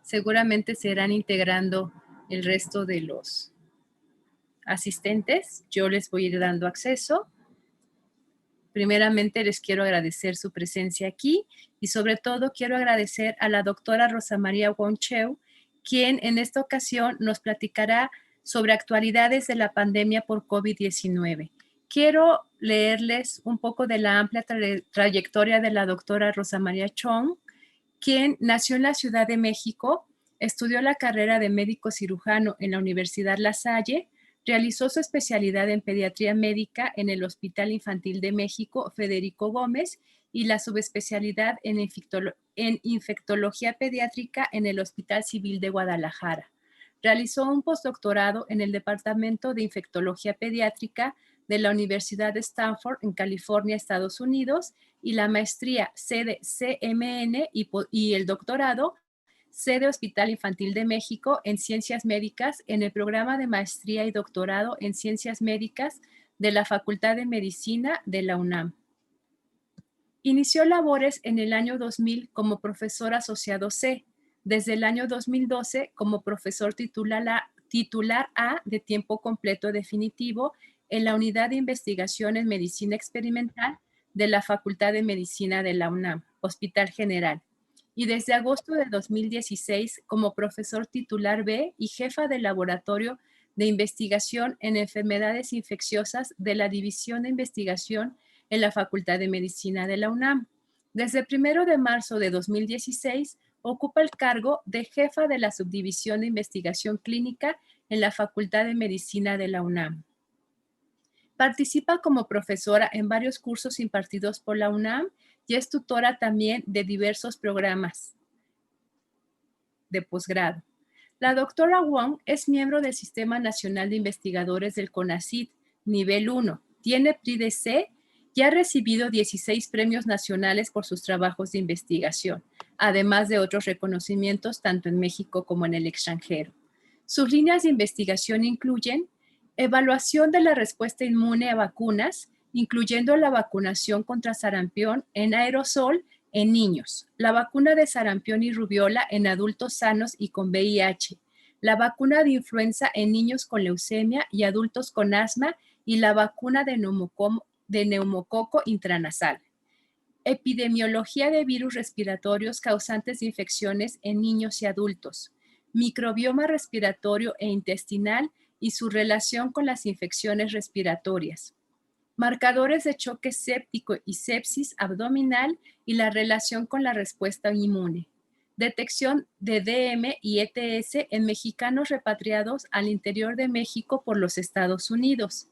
Seguramente se irán integrando el resto de los asistentes. Yo les voy a ir dando acceso. Primeramente les quiero agradecer su presencia aquí y sobre todo quiero agradecer a la doctora Rosa María Wong-Cheu, quien en esta ocasión nos platicará sobre actualidades de la pandemia por COVID-19. Quiero leerles un poco de la amplia trayectoria de la doctora Rosa María Chong, quien nació en la Ciudad de México, estudió la carrera de médico cirujano en la Universidad La Salle, realizó su especialidad en pediatría médica en el Hospital Infantil de México Federico Gómez y la subespecialidad en infectología pediátrica en el Hospital Civil de Guadalajara. Realizó un postdoctorado en el Departamento de Infectología Pediátrica de la Universidad de Stanford en California, Estados Unidos, y la maestría sede CMN y el doctorado sede Hospital Infantil de México en Ciencias Médicas en el programa de maestría y doctorado en Ciencias Médicas de la Facultad de Medicina de la UNAM. Inició labores en el año 2000 como profesor asociado C, desde el año 2012 como profesor titular A de tiempo completo definitivo en la Unidad de Investigación en Medicina Experimental de la Facultad de Medicina de la UNAM, Hospital General, y desde agosto de 2016 como profesor titular B y jefa del Laboratorio de Investigación en Enfermedades Infecciosas de la División de Investigación en la Facultad de Medicina de la UNAM. Desde el 1 de marzo de 2016 ocupa el cargo de jefa de la Subdivisión de Investigación Clínica en la Facultad de Medicina de la UNAM. Participa como profesora en varios cursos impartidos por la UNAM y es tutora también de diversos programas de posgrado. La doctora Wong es miembro del Sistema Nacional de Investigadores del CONACYT, nivel 1, tiene PRI de C y ha recibido 16 premios nacionales por sus trabajos de investigación, además de otros reconocimientos tanto en México como en el extranjero. Sus líneas de investigación incluyen evaluación de la respuesta inmune a vacunas, incluyendo la vacunación contra sarampión en aerosol en niños, la vacuna de sarampión y rubiola en adultos sanos y con VIH, la vacuna de influenza en niños con leucemia y adultos con asma y la vacuna de neumococo intranasal. Epidemiología de virus respiratorios causantes de infecciones en niños y adultos, microbioma respiratorio e intestinal y su relación con las infecciones respiratorias, marcadores de choque séptico y sepsis abdominal y la relación con la respuesta inmune, detección de DM y ETS en mexicanos repatriados al interior de México por los Estados Unidos,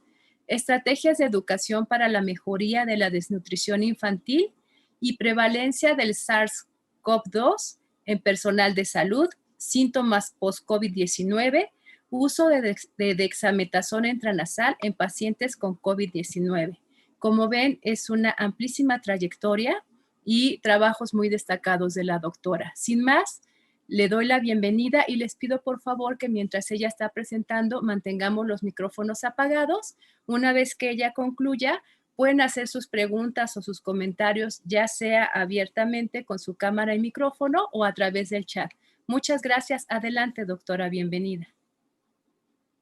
estrategias de educación para la mejoría de la desnutrición infantil y prevalencia del SARS-CoV-2 en personal de salud, síntomas post-COVID-19, uso de dexametasona intranasal en pacientes con COVID-19. Como ven, es una amplísima trayectoria y trabajos muy destacados de la doctora. Sin más, le doy la bienvenida y les pido por favor que mientras ella está presentando mantengamos los micrófonos apagados. Una vez que ella concluya, pueden hacer sus preguntas o sus comentarios, ya sea abiertamente con su cámara y micrófono o a través del chat. Muchas gracias. Adelante, doctora. Bienvenida.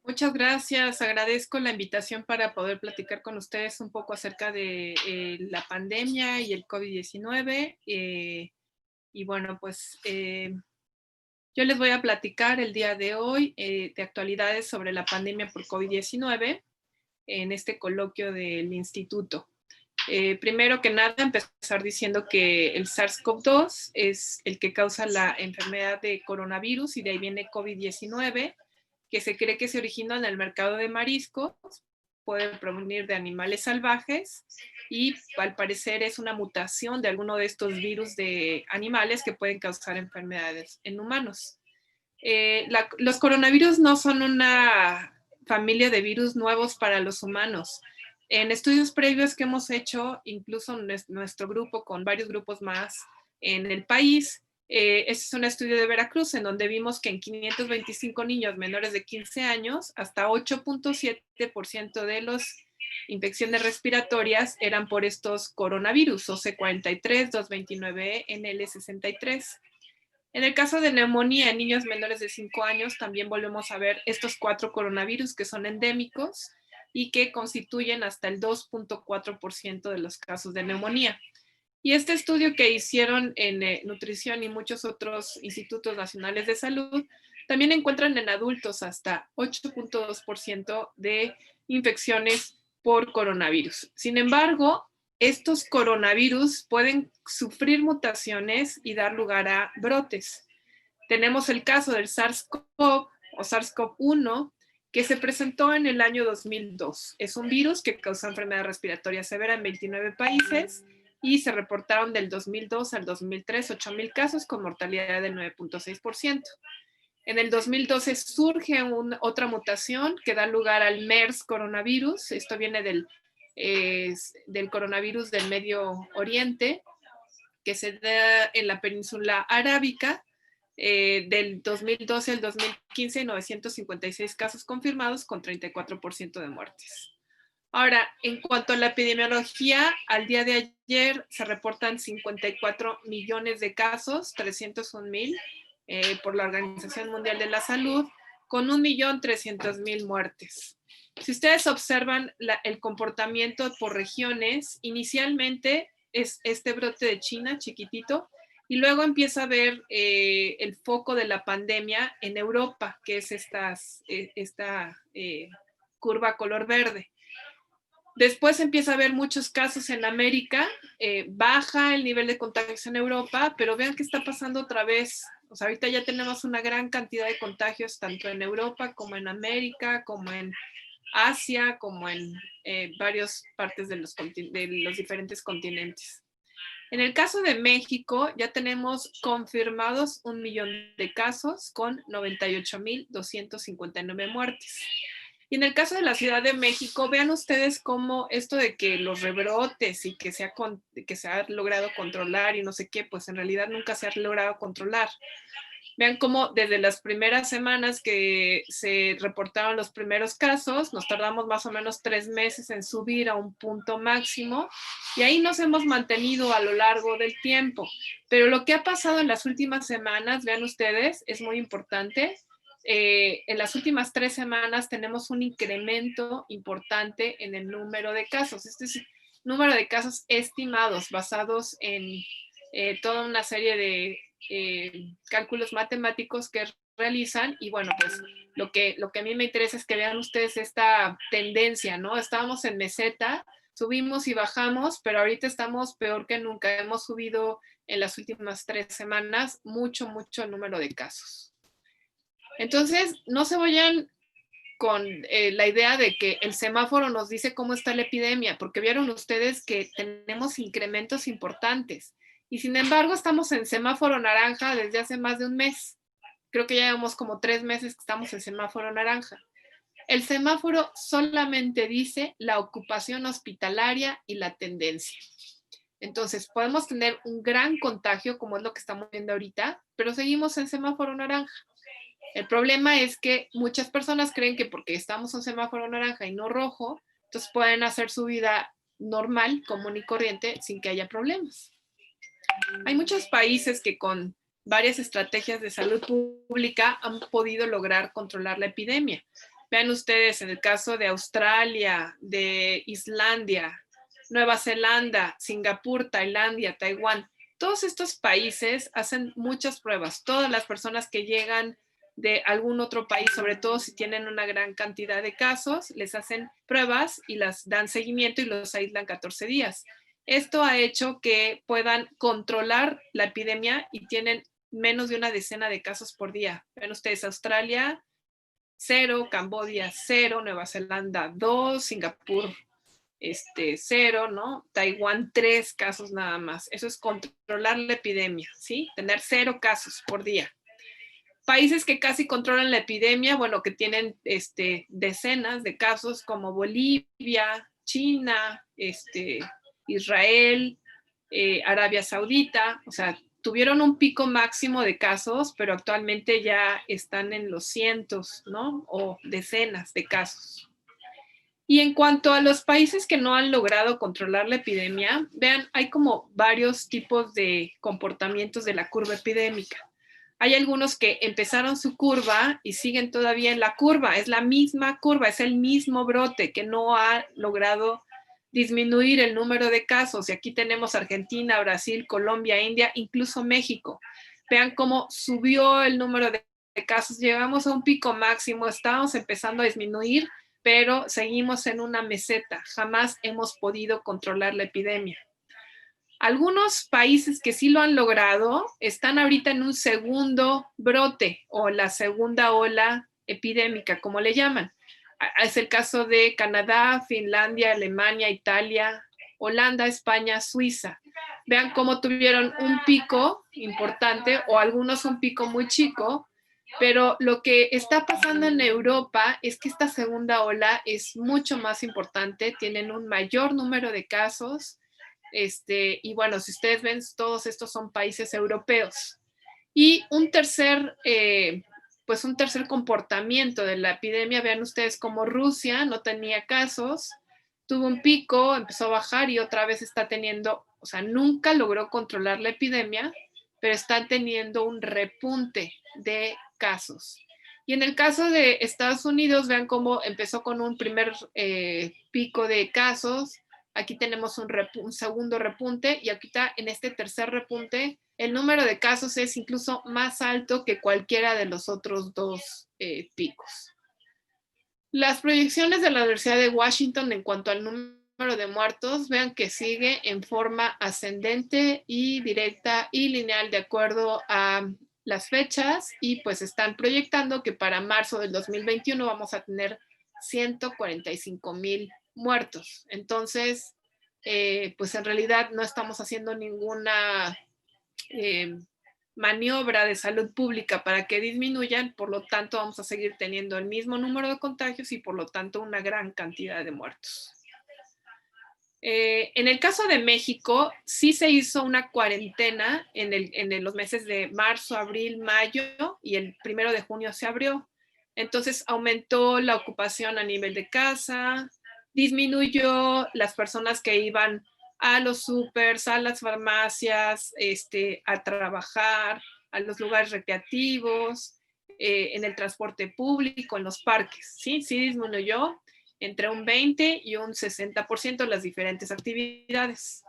Muchas gracias. Agradezco la invitación para poder platicar con ustedes un poco acerca de la pandemia y el COVID-19. Y bueno, pues yo les voy a platicar el día de hoy de actualidades sobre la pandemia por COVID-19 en este coloquio del instituto. Primero que nada, empezar diciendo que el SARS-CoV-2 es el que causa la enfermedad de coronavirus y de ahí viene COVID-19, que se cree que se origina en el mercado de mariscos, puede provenir de animales salvajes y al parecer es una mutación de alguno de estos virus de animales que pueden causar enfermedades en humanos. Los coronavirus no son una familia de virus nuevos para los humanos. En estudios previos que hemos hecho, incluso nuestro grupo con varios grupos más en el país, este es un estudio de Veracruz en donde vimos que en 525 niños menores de 15 años, hasta 8.7% de las infecciones respiratorias eran por estos coronavirus, OC43, 229E, NL63. En el caso de neumonía en niños menores de 5 años, también volvemos a ver estos 4 coronavirus que son endémicos y que constituyen hasta el 2.4% de los casos de neumonía. Y este estudio que hicieron en nutrición y muchos otros institutos nacionales de salud, también encuentran en adultos hasta 8.2% de infecciones por coronavirus. Sin embargo, estos coronavirus pueden sufrir mutaciones y dar lugar a brotes. Tenemos el caso del SARS-CoV o SARS-CoV-1, que se presentó en el año 2002. Es un virus que causa enfermedad respiratoria severa en 29 países y se reportaron del 2002 al 2003 8,000 casos con mortalidad del 9.6%. En el 2012 surge otra mutación que da lugar al MERS coronavirus. Esto viene del coronavirus del Medio Oriente, que se da en la península arábica. Del 2012 al 2015, 956 casos confirmados con 34% de muertes. Ahora, en cuanto a la epidemiología, al día de ayer se reportan 54 millones de casos, 301,000 por la Organización Mundial de la Salud, con 1.300.000 muertes. Si ustedes observan el comportamiento por regiones, inicialmente es este brote de China, chiquitito, y luego empieza a ver el foco de la pandemia en Europa, que es esta curva color verde. Después empieza a haber muchos casos en América, baja el nivel de contagios en Europa, pero vean qué está pasando otra vez. O sea, ahorita ya tenemos una gran cantidad de contagios, tanto en Europa como en América, como en Asia, como en varias partes de los diferentes continentes. En el caso de México, ya tenemos confirmados 1 millón de casos con 98,259 muertes. Y en el caso de la Ciudad de México, vean ustedes cómo esto de que los rebrotes y que se ha logrado controlar y no sé qué, pues en realidad nunca se ha logrado controlar. Vean cómo desde las primeras semanas que se reportaron los primeros casos, nos tardamos más o menos 3 meses en subir a un punto máximo y ahí nos hemos mantenido a lo largo del tiempo. Pero lo que ha pasado en las últimas semanas, vean ustedes, es muy importante. En las últimas 3 semanas tenemos un incremento importante en el número de casos. Este es el número de casos estimados basados en toda una serie de cálculos matemáticos que realizan y bueno, pues lo que a mí me interesa es que vean ustedes esta tendencia, ¿no? Estábamos en meseta, subimos y bajamos, pero ahorita estamos peor que nunca. Hemos subido en las últimas 3 semanas mucho el número de casos. Entonces, no se vayan con la idea de que el semáforo nos dice cómo está la epidemia, porque vieron ustedes que tenemos incrementos importantes. Y sin embargo, estamos en semáforo naranja desde hace más de un mes. Creo que ya llevamos como 3 meses que estamos en semáforo naranja. El semáforo solamente dice la ocupación hospitalaria y la tendencia. Entonces, podemos tener un gran contagio, como es lo que estamos viendo ahorita, pero seguimos en semáforo naranja. El problema es que muchas personas creen que porque estamos en semáforo naranja y no rojo, entonces pueden hacer su vida normal, común y corriente, sin que haya problemas. Hay muchos países que con varias estrategias de salud pública han podido lograr controlar la epidemia. Vean ustedes en el caso de Australia, de Islandia, Nueva Zelanda, Singapur, Tailandia, Taiwán. Todos estos países hacen muchas pruebas. Todas las personas que llegan de algún otro país, sobre todo si tienen una gran cantidad de casos, les hacen pruebas y las dan seguimiento y los aíslan 14 días. Esto ha hecho que puedan controlar la epidemia y tienen menos de una decena de casos por día. Ven ustedes, Australia, 0, Camboya, 0, Nueva Zelanda, 2, Singapur, 0, ¿no? Taiwán, 3 casos nada más. Eso es controlar la epidemia, ¿sí? Tener 0 casos por día. Países que casi controlan la epidemia, bueno, que tienen decenas de casos como Bolivia, China, Israel, Arabia Saudita, o sea, tuvieron un pico máximo de casos, pero actualmente ya están en los cientos, ¿no? O decenas de casos. Y en cuanto a los países que no han logrado controlar la epidemia, vean, hay como varios tipos de comportamientos de la curva epidémica. Hay algunos que empezaron su curva y siguen todavía en la curva. Es la misma curva, es el mismo brote que no ha logrado disminuir el número de casos. Y aquí tenemos Argentina, Brasil, Colombia, India, incluso México. Vean cómo subió el número de casos. Llegamos a un pico máximo, estábamos empezando a disminuir, pero seguimos en una meseta. Jamás hemos podido controlar la epidemia. Algunos países que sí lo han logrado están ahorita en un segundo brote o la segunda ola epidémica, como le llaman. Es el caso de Canadá, Finlandia, Alemania, Italia, Holanda, España, Suiza. Vean cómo tuvieron un pico importante o algunos un pico muy chico, pero lo que está pasando en Europa es que esta segunda ola es mucho más importante, tienen un mayor número de casos, y bueno, si ustedes ven, todos estos son países europeos. Y pues un tercer comportamiento de la epidemia, vean ustedes como Rusia no tenía casos, tuvo un pico, empezó a bajar y otra vez está teniendo, o sea, nunca logró controlar la epidemia, pero está teniendo un repunte de casos. Y en el caso de Estados Unidos, vean cómo empezó con un primer pico de casos, aquí tenemos un segundo repunte y aquí está en este tercer repunte el número de casos es incluso más alto que cualquiera de los otros dos picos. Las proyecciones de la Universidad de Washington en cuanto al número de muertos, vean que sigue en forma ascendente y directa y lineal de acuerdo a las fechas y pues están proyectando que para marzo del 2021 vamos a tener 145,000 muertos. Entonces, pues en realidad no estamos haciendo ninguna maniobra de salud pública para que disminuyan, por lo tanto vamos a seguir teniendo el mismo número de contagios y por lo tanto una gran cantidad de muertos. En el caso de México, sí se hizo una cuarentena en los meses de marzo, abril, mayo y el 1 de junio se abrió. Entonces aumentó la ocupación a nivel de casa, disminuyó las personas que iban a los supers, a las farmacias, a trabajar, a los lugares recreativos, en el transporte público, en los parques. Sí, sí disminuyó entre un 20 y un 60% las diferentes actividades.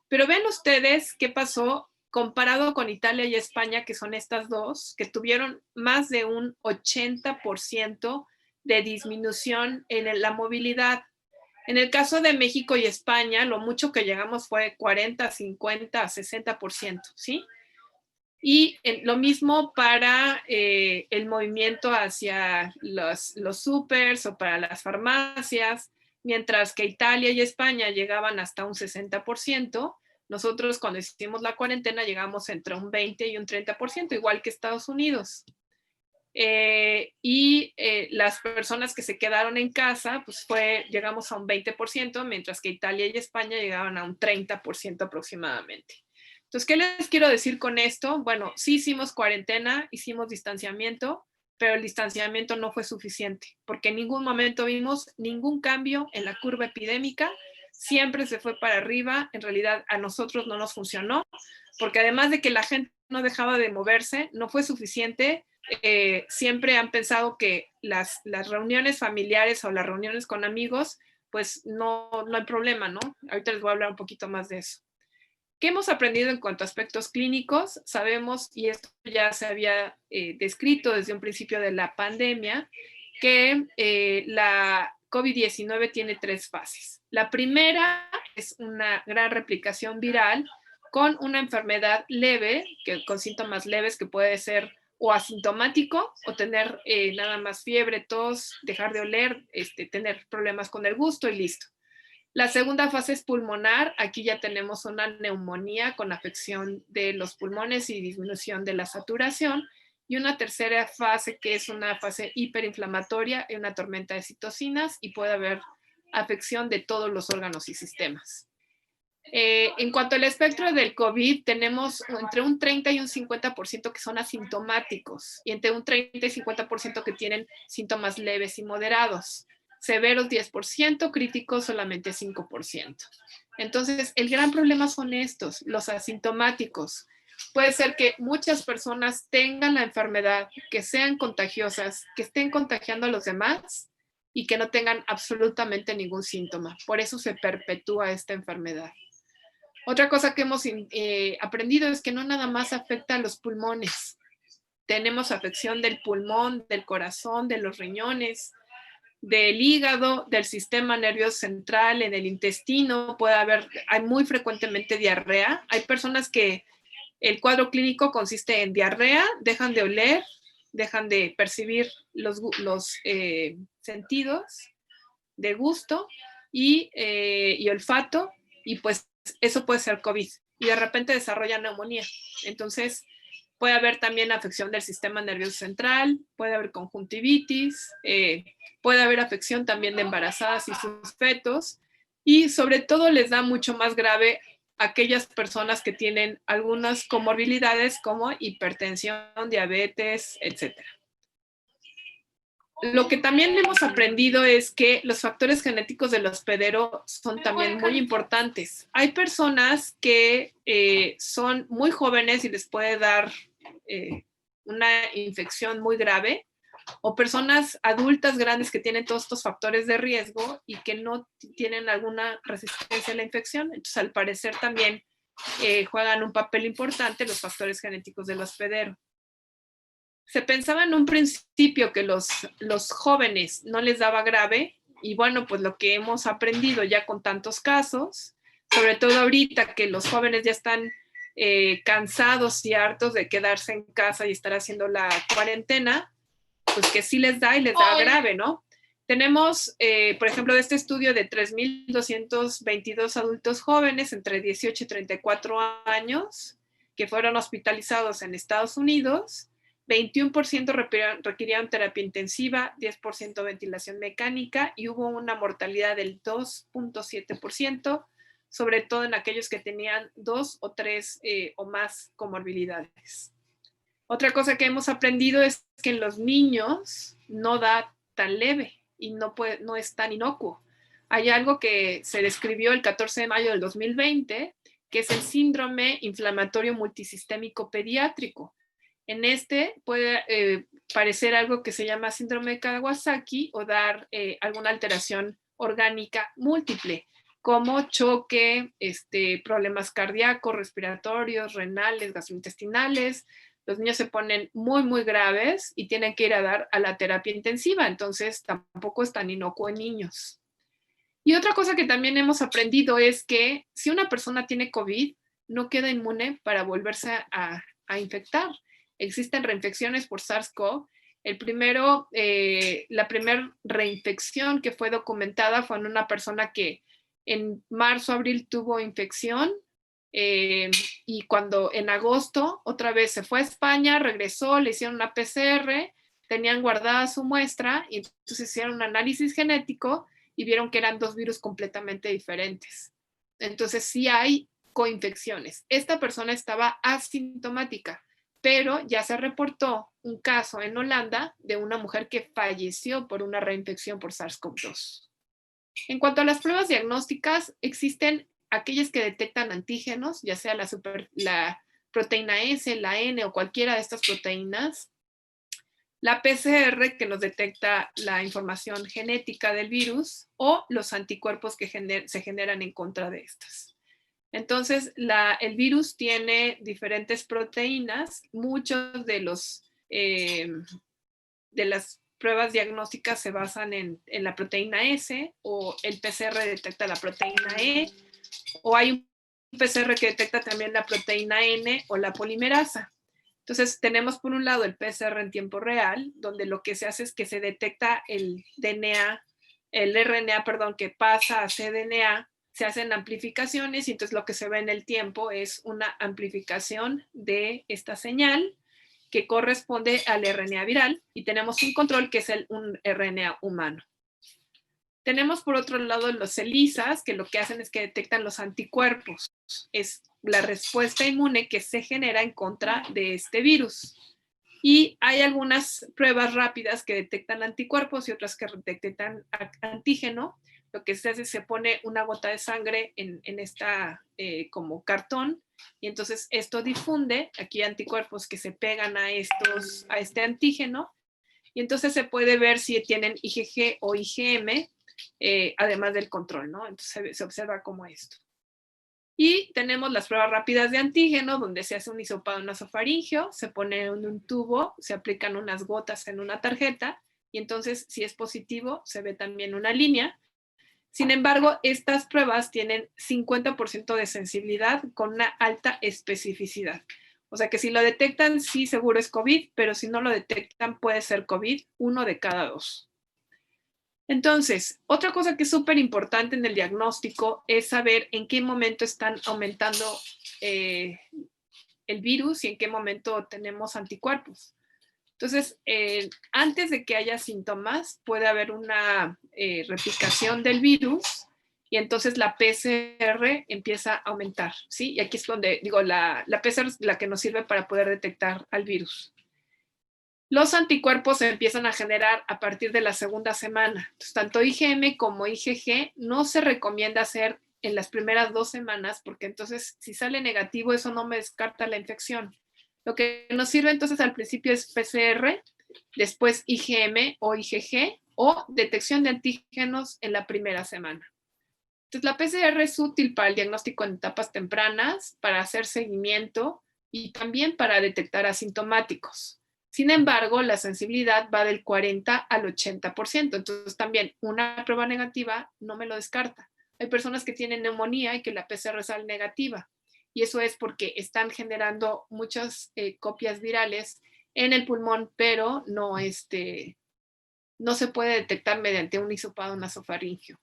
Pero ven ustedes qué pasó comparado con Italia y España, que son estas dos, que tuvieron más de un 80% de disminución en la movilidad. En el caso de México y España, lo mucho que llegamos fue 40, 50, 60%, ¿sí? Y lo mismo para el movimiento hacia los supers o para las farmacias, mientras que Italia y España llegaban hasta un 60%, nosotros cuando hicimos la cuarentena llegamos entre un 20 y un 30%, igual que Estados Unidos. Las personas que se quedaron en casa, pues llegamos a un 20%, mientras que Italia y España llegaban a un 30% aproximadamente. Entonces, ¿qué les quiero decir con esto? Bueno, sí hicimos cuarentena, hicimos distanciamiento, pero el distanciamiento no fue suficiente, porque en ningún momento vimos ningún cambio en la curva epidémica, siempre se fue para arriba, en realidad a nosotros no nos funcionó, porque además de que la gente no dejaba de moverse, no fue suficiente. Siempre han pensado que las reuniones familiares o las reuniones con amigos, pues no hay problema, ¿no? Ahorita les voy a hablar un poquito más de eso. ¿Qué hemos aprendido en cuanto a aspectos clínicos? Sabemos, y esto ya se había descrito desde un principio de la pandemia, que la COVID-19 tiene 3 fases. La primera es una gran replicación viral con una enfermedad leve, con síntomas leves que puede ser o asintomático o tener nada más fiebre, tos, dejar de oler, tener problemas con el gusto y listo. La segunda fase es pulmonar. Aquí ya tenemos una neumonía con afección de los pulmones y disminución de la saturación. Y una tercera fase que es una fase hiperinflamatoria, una tormenta de citocinas y puede haber afección de todos los órganos y sistemas. En cuanto al espectro del COVID, tenemos entre un 30 y un 50% que son asintomáticos y entre un 30 y 50% que tienen síntomas leves y moderados. Severos 10%, críticos solamente 5%. Entonces, el gran problema son estos, los asintomáticos. puede ser que muchas personas tengan la enfermedad, que sean contagiosas, que estén contagiando a los demás y que no tengan absolutamente ningún síntoma. Por eso se perpetúa esta enfermedad. Otra cosa que hemos aprendido es que no nada más afecta a los pulmones. Tenemos afección del pulmón, del corazón, de los riñones, del hígado, del sistema nervioso central, en el intestino. Hay muy frecuentemente diarrea. Hay personas que el cuadro clínico consiste en diarrea, dejan de oler, dejan de percibir los sentidos de gusto y olfato, y pues eso puede ser COVID. Y de repente desarrollan neumonía. Entonces, puede haber también afección del sistema nervioso central, puede haber conjuntivitis, puede haber afección también de embarazadas y sus fetos, y sobre todo les da mucho más grave a aquellas personas que tienen algunas comorbilidades como hipertensión, diabetes, etc. Lo que también hemos aprendido es que los factores genéticos del hospedero son también muy importantes. Hay personas que son muy jóvenes y les puede dar una infección muy grave, o personas adultas grandes que tienen todos estos factores de riesgo y que no tienen alguna resistencia a la infección. Entonces, al parecer también juegan un papel importante los factores genéticos del hospedero. Se pensaba en un principio que los jóvenes no les daba grave, y bueno, pues lo que hemos aprendido ya con tantos casos, sobre todo ahorita que los jóvenes ya están cansados y hartos de quedarse en casa y estar haciendo la cuarentena, pues que sí les da y les da grave, ¿no? Tenemos, por ejemplo, de este estudio de 3.222 adultos jóvenes entre 18 y 34 años que fueron hospitalizados en Estados Unidos. 21% requirieron terapia intensiva, 10% ventilación mecánica, y hubo una mortalidad del 2.7%, sobre todo en aquellos que tenían 2 o 3 o más comorbilidades. Otra cosa que hemos aprendido es que en los niños no da tan leve y no es tan inocuo. Hay algo que se describió el 14 de mayo del 2020, que es el síndrome inflamatorio multisistémico pediátrico. En este puede parecer algo que se llama síndrome de Kawasaki o dar alguna alteración orgánica múltiple, como choque, problemas cardíacos, respiratorios, renales, gastrointestinales. Los niños se ponen muy, muy graves y tienen que ir a dar a la terapia intensiva, entonces tampoco es tan inocuo en niños. Y otra cosa que también hemos aprendido es que si una persona tiene COVID, no queda inmune para volverse a infectar. Existen reinfecciones por SARS-CoV. La primera reinfección que fue documentada fue en una persona que en marzo, abril tuvo infección, y cuando en agosto otra vez se fue a España, regresó, le hicieron una PCR, tenían guardada su muestra y entonces hicieron un análisis genético y vieron que eran 2 virus completamente diferentes. Entonces sí hay coinfecciones. Esta persona estaba asintomática, pero ya se reportó un caso en Holanda de una mujer que falleció por una reinfección por SARS-CoV-2. En cuanto a las pruebas diagnósticas, existen aquellas que detectan antígenos, ya sea la proteína S, la N o cualquiera de estas proteínas. La PCR, que nos detecta la información genética del virus, o los anticuerpos que se generan en contra de estas. Entonces, el virus tiene diferentes proteínas. Muchos de las pruebas diagnósticas se basan en la proteína S, o el PCR detecta la proteína E, o hay un PCR que detecta también la proteína N o la polimerasa. Entonces, tenemos por un lado el PCR en tiempo real, donde lo que se hace es que se detecta el RNA, que pasa a cDNA, se hacen amplificaciones y entonces lo que se ve en el tiempo es una amplificación de esta señal que corresponde al RNA viral, y tenemos un control que es un RNA humano. Tenemos por otro lado los ELISAs, que lo que hacen es que detectan los anticuerpos. Es la respuesta inmune que se genera en contra de este virus. Y hay algunas pruebas rápidas que detectan anticuerpos y otras que detectan antígeno. lo que se hace es se pone una gota de sangre en esta como cartón, y entonces esto difunde, aquí hay anticuerpos que se pegan a este antígeno, y entonces se puede ver si tienen IgG o IgM, además del control, ¿no? Entonces se observa como esto. Y tenemos las pruebas rápidas de antígeno, donde se hace un hisopado nasofaringeo, se pone en un tubo, se aplican unas gotas en una tarjeta, y entonces si es positivo, se ve también una línea. Sin embargo, estas pruebas tienen 50% de sensibilidad con una alta especificidad. O sea que si lo detectan, sí seguro es COVID, pero si no lo detectan, puede ser COVID 1 de cada 2. Entonces, otra cosa que es súper importante en el diagnóstico es saber en qué momento están aumentando el virus y en qué momento tenemos anticuerpos. Entonces, antes de que haya síntomas, puede haber una replicación del virus, y entonces la PCR empieza a aumentar, ¿sí? Y aquí es donde, digo, la PCR es la que nos sirve para poder detectar al virus. Los anticuerpos se empiezan a generar a partir de la segunda semana. Entonces, tanto IgM como IgG no se recomienda hacer en las primeras 2 semanas, porque entonces si sale negativo, eso no me descarta la infección. Lo que nos sirve entonces al principio es PCR, después IgM o IgG, o detección de antígenos en la primera semana. Entonces, la PCR es útil para el diagnóstico en etapas tempranas, para hacer seguimiento y también para detectar asintomáticos. Sin embargo, la sensibilidad va del 40 al 80%. Entonces, también una prueba negativa no me lo descarta. Hay personas que tienen neumonía y que la PCR sale negativa. Y eso es porque están generando muchas copias virales en el pulmón, pero no se puede detectar mediante un hisopado nasofaríngeo.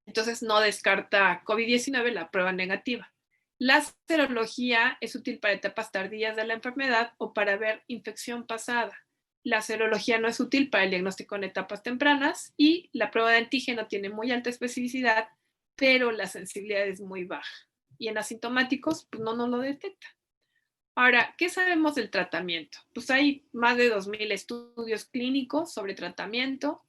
Entonces no descarta COVID-19 la prueba negativa. La serología es útil para etapas tardías de la enfermedad o para ver infección pasada. La serología no es útil para el diagnóstico en etapas tempranas, y la prueba de antígeno tiene muy alta especificidad, pero la sensibilidad es muy baja. Y en asintomáticos, pues no nos lo detecta. Ahora, ¿qué sabemos del tratamiento? Pues hay más de 2,000 estudios clínicos sobre tratamiento.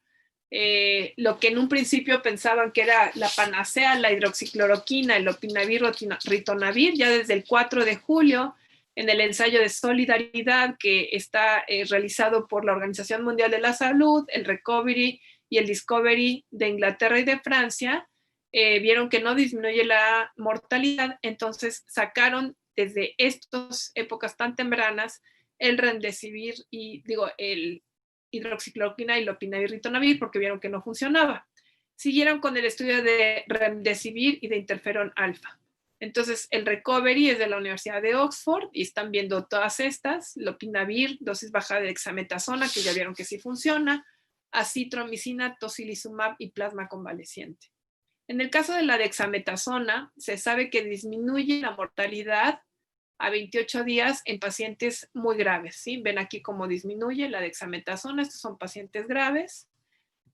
Lo que en un principio pensaban que era la panacea, la hidroxicloroquina, el lopinavir, ritonavir, ya desde el 4 de julio, en el ensayo de solidaridad que está realizado por la Organización Mundial de la Salud, el Recovery y el Discovery de Inglaterra y de Francia, vieron que no disminuye la mortalidad, entonces sacaron desde estas épocas tan tempranas el remdesivir y, el hidroxicloroquina y lopinavir, ritonavir, porque vieron que no funcionaba. Siguieron con el estudio de remdesivir y de interferón alfa. Entonces, el Recovery es de la Universidad de Oxford y están viendo todas estas: lopinavir, dosis baja de dexametasona, que ya vieron que sí funciona, acitromicina, tocilizumab y plasma convaleciente. En el caso de la dexametasona, se sabe que disminuye la mortalidad a 28 días en pacientes muy graves, ¿sí? Ven aquí cómo disminuye la dexametasona, estos son pacientes graves,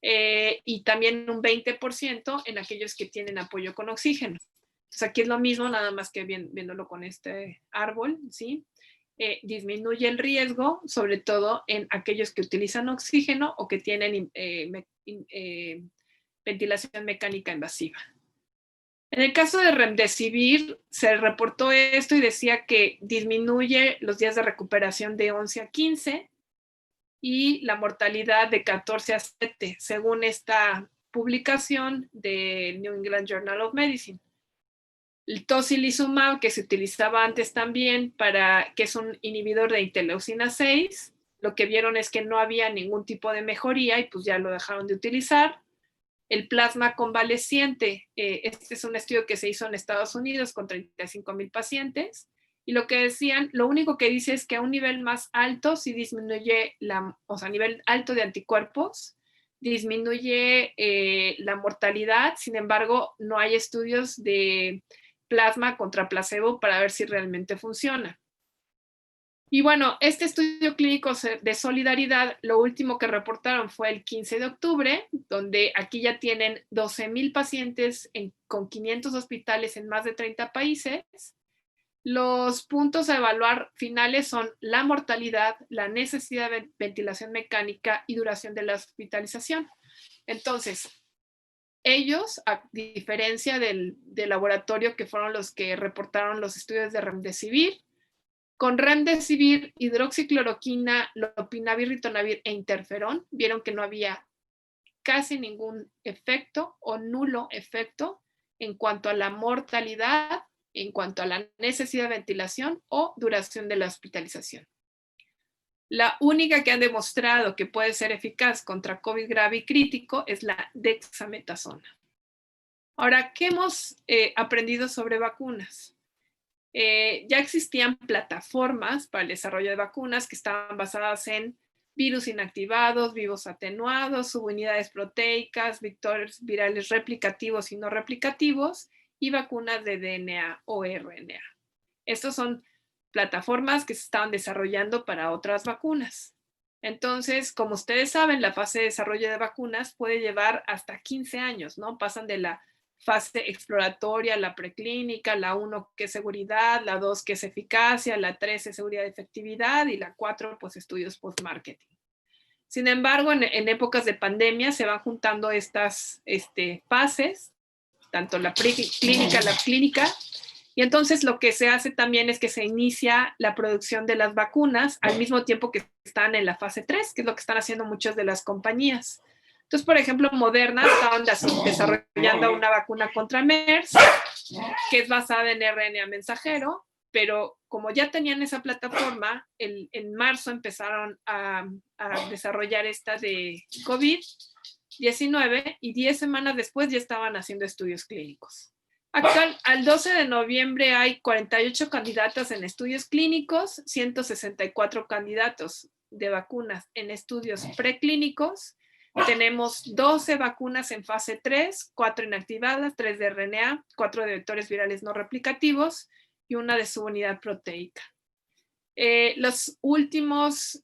y también un 20% en aquellos que tienen apoyo con oxígeno. Entonces aquí es lo mismo, nada más que viéndolo con este árbol, ¿sí? Disminuye el riesgo, sobre todo en aquellos que utilizan oxígeno o que tienen ventilación mecánica invasiva. En el caso de remdesivir, se reportó esto y decía que disminuye los días de recuperación de 11 a 15 y la mortalidad de 14 a 7, según esta publicación de New England Journal of Medicine. El tocilizumab, que se utilizaba antes también, que es un inhibidor de interleucina 6, lo que vieron es que no había ningún tipo de mejoría y pues ya lo dejaron de utilizar. El plasma convaleciente, este es un estudio que se hizo en Estados Unidos con 35,000 pacientes, y lo que decían, lo único que dice es que a un nivel más alto sí disminuye, a nivel alto de anticuerpos, disminuye la mortalidad. Sin embargo, no hay estudios de plasma contra placebo para ver si realmente funciona. Y bueno, este estudio clínico de solidaridad, lo último que reportaron fue el 15 de octubre, donde aquí ya tienen 12,000 pacientes con 500 hospitales en más de 30 países. Los puntos a evaluar finales son la mortalidad, la necesidad de ventilación mecánica y duración de la hospitalización. Entonces, Ellos, a diferencia del laboratorio que fueron los que reportaron los estudios de Remdesivir, con Remdesivir, hidroxicloroquina, lopinavir, ritonavir e interferón, vieron que no había casi ningún efecto o nulo efecto en cuanto a la mortalidad, en cuanto a la necesidad de ventilación o duración de la hospitalización. La única que han demostrado que puede ser eficaz contra COVID grave y crítico es la dexametasona. Ahora, ¿qué hemos aprendido sobre vacunas? Ya existían plataformas para el desarrollo de vacunas que estaban basadas en virus inactivados, vivos atenuados, subunidades proteicas, vectores virales replicativos y no replicativos, y vacunas de DNA o RNA. Estos son plataformas que se estaban desarrollando para otras vacunas. Entonces, como ustedes saben, la fase de desarrollo de vacunas puede llevar hasta 15 años, ¿no? Pasan de la fase exploratoria, la preclínica, la 1 que es seguridad, la 2 que es eficacia, la 3 es seguridad y efectividad y la 4 pues estudios post-marketing. Sin embargo, en épocas de pandemia se van juntando estas fases, tanto la preclínica, la clínica, y entonces lo que se hace también es que se inicia la producción de las vacunas al mismo tiempo que están en la fase 3, que es lo que están haciendo muchas de las compañías. Entonces, por ejemplo, Moderna estaban desarrollando una vacuna contra MERS, que es basada en RNA mensajero, pero como ya tenían esa plataforma, en marzo empezaron a desarrollar esta de COVID-19 y 10 semanas después ya estaban haciendo estudios clínicos. Al 12 de noviembre hay 48 candidatas en estudios clínicos, 164 candidatos de vacunas en estudios preclínicos. Tenemos 12 vacunas en fase 3, 4 inactivadas, 3 de RNA, 4 de vectores virales no replicativos y una de subunidad proteica. Los últimos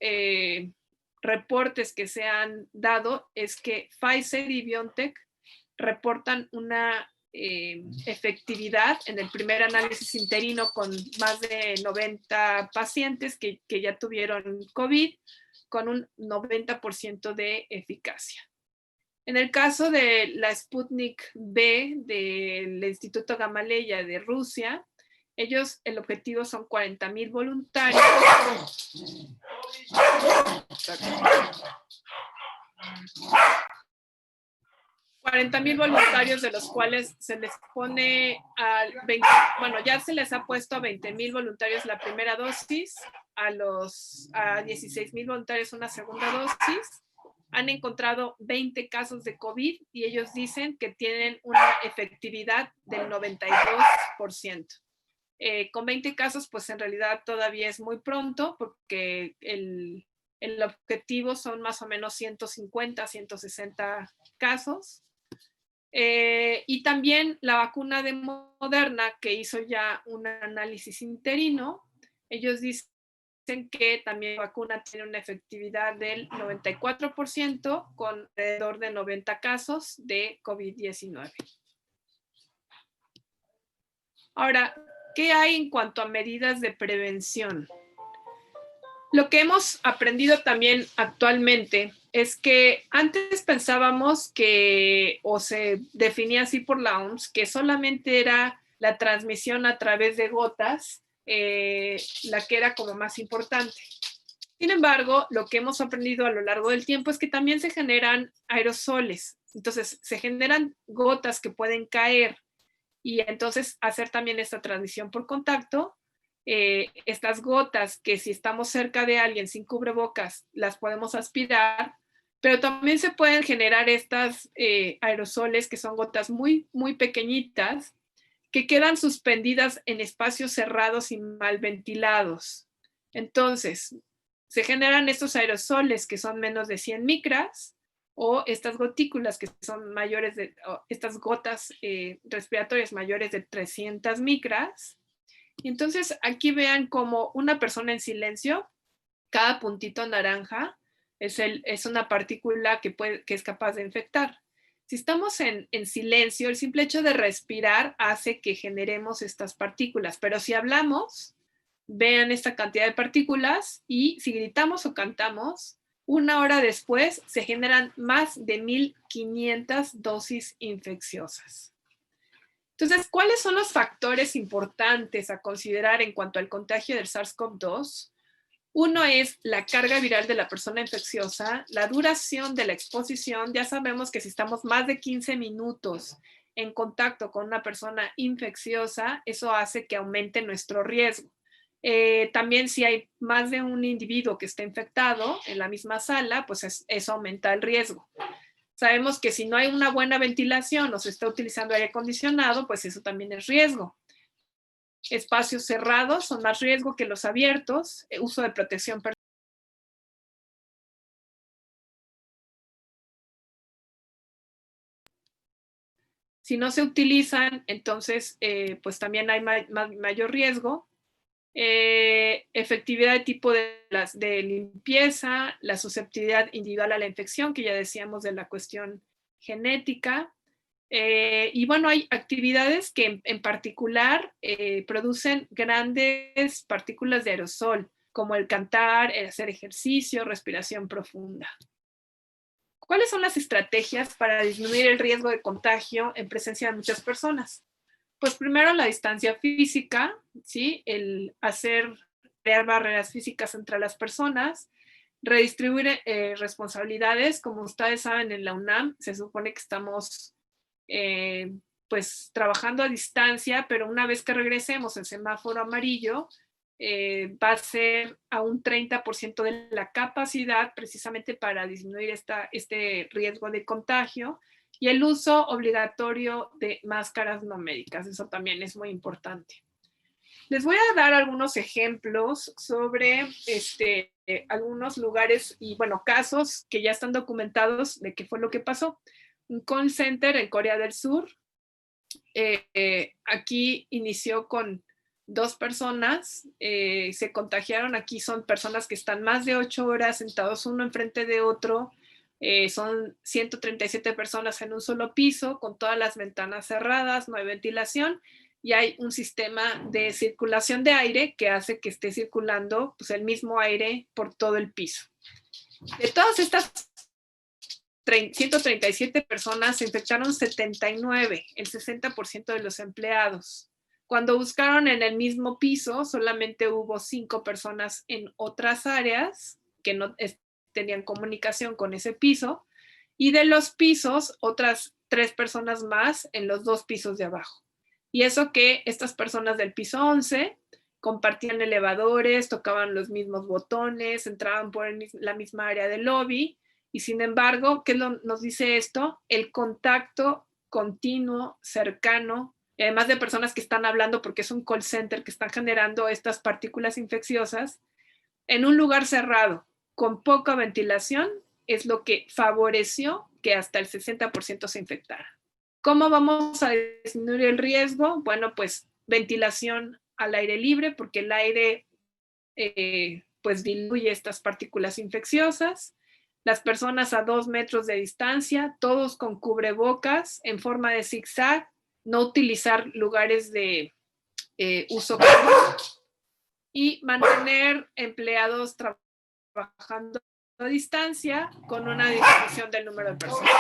reportes que se han dado es que Pfizer y BioNTech reportan una efectividad en el primer análisis interino con más de 90 pacientes que ya tuvieron COVID, con un 90% de eficacia. En el caso de la Sputnik V del Instituto Gamaleya de Rusia, ellos, el objetivo son 40,000 voluntarios. 40,000 voluntarios, de los cuales se les pone ya se les ha puesto a 20,000 voluntarios la primera dosis, a 16,000 voluntarios una segunda dosis. Han encontrado 20 casos de COVID y ellos dicen que tienen una efectividad del 92%. Con 20 casos, pues en realidad todavía es muy pronto porque el objetivo son más o menos 150, 160 casos. Y también la vacuna de Moderna, que hizo ya un análisis interino, ellos dicen que también la vacuna tiene una efectividad del 94% con alrededor de 90 casos de COVID-19. Ahora, ¿qué hay en cuanto a medidas de prevención? Lo que hemos aprendido también actualmente es que antes pensábamos que, o se definía así por la OMS, que solamente era la transmisión a través de gotas la que era como más importante. Sin embargo, lo que hemos aprendido a lo largo del tiempo es que también se generan aerosoles. Entonces, se generan gotas que pueden caer y entonces hacer también esta transmisión por contacto. Estas gotas que si estamos cerca de alguien sin cubrebocas las podemos aspirar, pero también se pueden generar estas aerosoles que son gotas muy, muy pequeñitas que quedan suspendidas en espacios cerrados y mal ventilados. Entonces, se generan estos aerosoles que son menos de 100 micras o estas gotículas que son mayores de, estas gotas respiratorias mayores de 300 micras. Y entonces aquí vean como una persona en silencio, cada puntito naranja es una partícula que es capaz de infectar. Si estamos en silencio, el simple hecho de respirar hace que generemos estas partículas, pero si hablamos, vean esta cantidad de partículas y si gritamos o cantamos, Una hora después se generan más de 1.500 dosis infecciosas. Entonces, ¿cuáles son los factores importantes a considerar en cuanto al contagio del SARS-CoV-2? Uno es la carga viral de la persona infecciosa, la duración de la exposición. Ya sabemos que si estamos más de 15 minutos en contacto con una persona infecciosa, eso hace que aumente nuestro riesgo. También si hay más de un individuo que esté infectado en la misma sala, pues eso aumenta el riesgo. Sabemos que si no hay una buena ventilación o se está utilizando aire acondicionado, pues eso también es riesgo. Espacios cerrados son más riesgo que los abiertos, uso de protección personal. Si no se utilizan, entonces pues también hay mayor riesgo. Efectividad de tipo de limpieza, la susceptibilidad individual a la infección, que ya decíamos de la cuestión genética. Y bueno, hay actividades que en particular producen grandes partículas de aerosol, como el cantar, el hacer ejercicio, respiración profunda. ¿Cuáles son las estrategias para disminuir el riesgo de contagio en presencia de muchas personas? Pues primero la distancia física, ¿sí? El crear barreras físicas entre las personas, redistribuir responsabilidades. Como ustedes saben, en la UNAM se supone que estamos pues trabajando a distancia, pero una vez que regresemos en semáforo amarillo, va a ser a un 30% de la capacidad precisamente para disminuir este riesgo de contagio, y el uso obligatorio de máscaras no médicas. Eso también es muy importante. Les voy a dar algunos ejemplos sobre algunos lugares y, bueno, casos que ya están documentados de qué fue lo que pasó. Un call center en Corea del Sur. Aquí inició con 2 personas, se contagiaron. Aquí son personas que están más de 8 horas sentados uno enfrente de otro. Son 137 personas en un solo piso, con todas las ventanas cerradas, no hay ventilación, y hay un sistema de circulación de aire que hace que esté circulando pues, el mismo aire por todo el piso. De todas estas 137 personas, se infectaron 79, el 60% de los empleados. Cuando buscaron en el mismo piso, solamente hubo 5 personas en otras áreas que no tenían comunicación con ese piso, y de los pisos, otras 3 personas más en los 2 pisos de abajo. Y eso que estas personas del piso 11 compartían elevadores, tocaban los mismos botones, entraban por la misma área del lobby. Y sin embargo, ¿qué nos dice esto? El contacto continuo, cercano, y además de personas que están hablando, porque es un call center que están generando estas partículas infecciosas, en un lugar cerrado, con poca ventilación, es lo que favoreció que hasta el 60% se infectara. ¿Cómo vamos a disminuir el riesgo? Bueno, pues ventilación al aire libre, porque el aire pues diluye estas partículas infecciosas. Las personas a 2 metros de distancia, todos con cubrebocas en forma de zigzag, no utilizar lugares de uso común, y mantener empleados trabajando a distancia con una disminución del número de personas.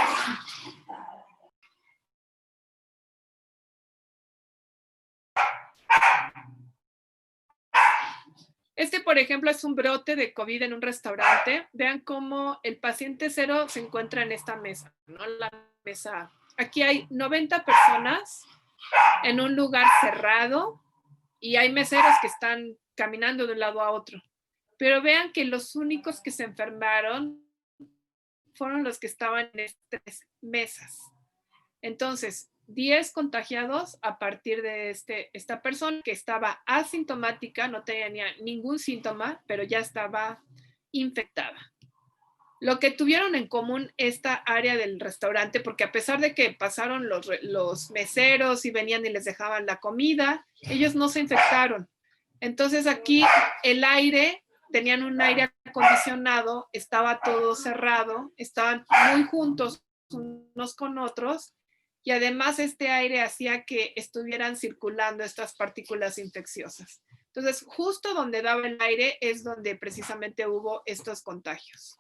Por ejemplo, es un brote de COVID en un restaurante. Vean cómo el paciente 0 se encuentra en esta mesa, ¿no? La mesa. Aquí hay 90 personas en un lugar cerrado y hay meseros que están caminando de un lado a otro. Pero vean que los únicos que se enfermaron fueron los que estaban en estas mesas. Entonces, 10 contagiados a partir de esta persona que estaba asintomática, no tenía ningún síntoma, pero ya estaba infectada. Lo que tuvieron en común esta área del restaurante, porque a pesar de que pasaron los meseros y venían y les dejaban la comida, ellos no se infectaron. Entonces aquí el aire, tenían un aire acondicionado, estaba todo cerrado, estaban muy juntos unos con otros, y además este aire hacía que estuvieran circulando estas partículas infecciosas. Entonces, justo donde daba el aire es donde precisamente hubo estos contagios.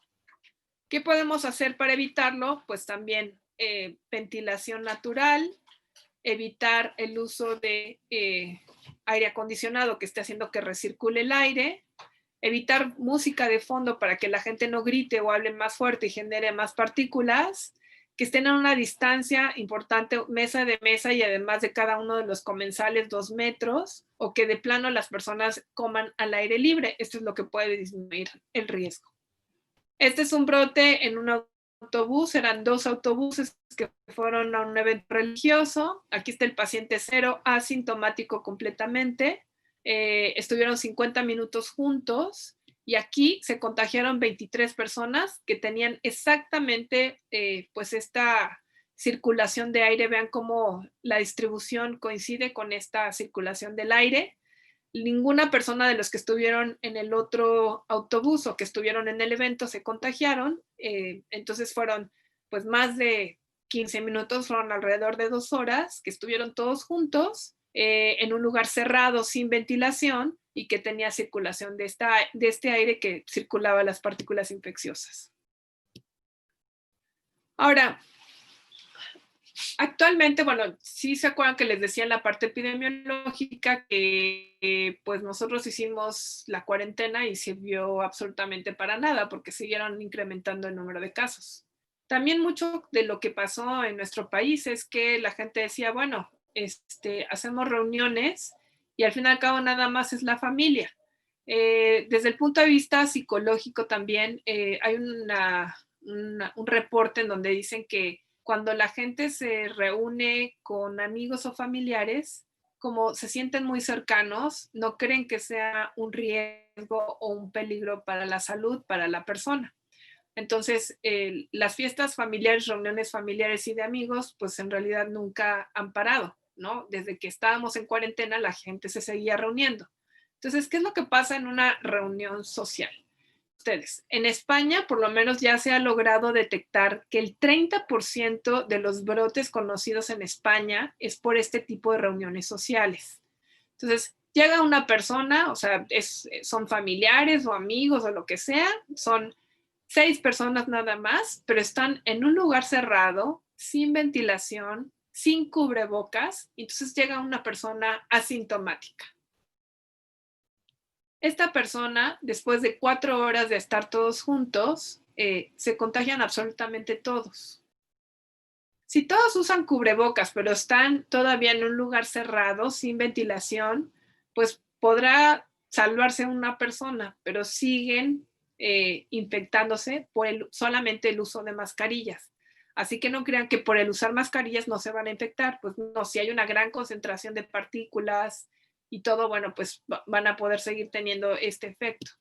¿Qué podemos hacer para evitarlo? Pues también ventilación natural, evitar el uso de aire acondicionado que esté haciendo que recircule el aire, evitar música de fondo para que la gente no grite o hable más fuerte y genere más partículas, que estén a una distancia importante, mesa de mesa, y además de cada uno de los comensales 2 metros, o que de plano las personas coman al aire libre. Esto es lo que puede disminuir el riesgo. Este es un brote en un autobús, eran 2 autobuses que fueron a un evento religioso. Aquí está el paciente 0, asintomático completamente. Estuvieron 50 minutos juntos y aquí se contagiaron 23 personas que tenían exactamente pues esta circulación de aire. Vean cómo la distribución coincide con esta circulación del aire. Ninguna persona de los que estuvieron en el otro autobús o que estuvieron en el evento se contagiaron. Entonces fueron pues más de 15 minutos, fueron alrededor de 2 horas que estuvieron todos juntos en un lugar cerrado sin ventilación y que tenía circulación de este aire que circulaba las partículas infecciosas. Ahora, actualmente, bueno, sí se acuerdan que les decía en la parte epidemiológica que pues nosotros hicimos la cuarentena y sirvió absolutamente para nada porque siguieron incrementando el número de casos. También mucho de lo que pasó en nuestro país es que la gente decía, bueno, hacemos reuniones y al fin y al cabo nada más es la familia. Desde el punto de vista psicológico también hay un reporte en donde dicen que cuando la gente se reúne con amigos o familiares, como se sienten muy cercanos, no creen que sea un riesgo o un peligro para la salud, para la persona. Entonces, las fiestas familiares, reuniones familiares y de amigos, pues en realidad nunca han parado, ¿no? Desde que estábamos en cuarentena, la gente se seguía reuniendo. Entonces, ¿qué es lo que pasa en una reunión social? Ustedes, en España por lo menos ya se ha logrado detectar que el 30% de los brotes conocidos en España es por este tipo de reuniones sociales. Entonces, llega una persona, o sea, son familiares o amigos o lo que sea, son 6 personas nada más, pero están en un lugar cerrado, sin ventilación, sin cubrebocas, y entonces llega una persona asintomática. Esta persona, después de 4 horas de estar todos juntos, se contagian absolutamente todos. Si todos usan cubrebocas, pero están todavía en un lugar cerrado, sin ventilación, pues podrá salvarse una persona, pero siguen infectándose por solamente el uso de mascarillas. Así que no crean que por el usar mascarillas no se van a infectar. Pues no, si hay una gran concentración de partículas y todo, bueno, pues van a poder seguir teniendo este efecto.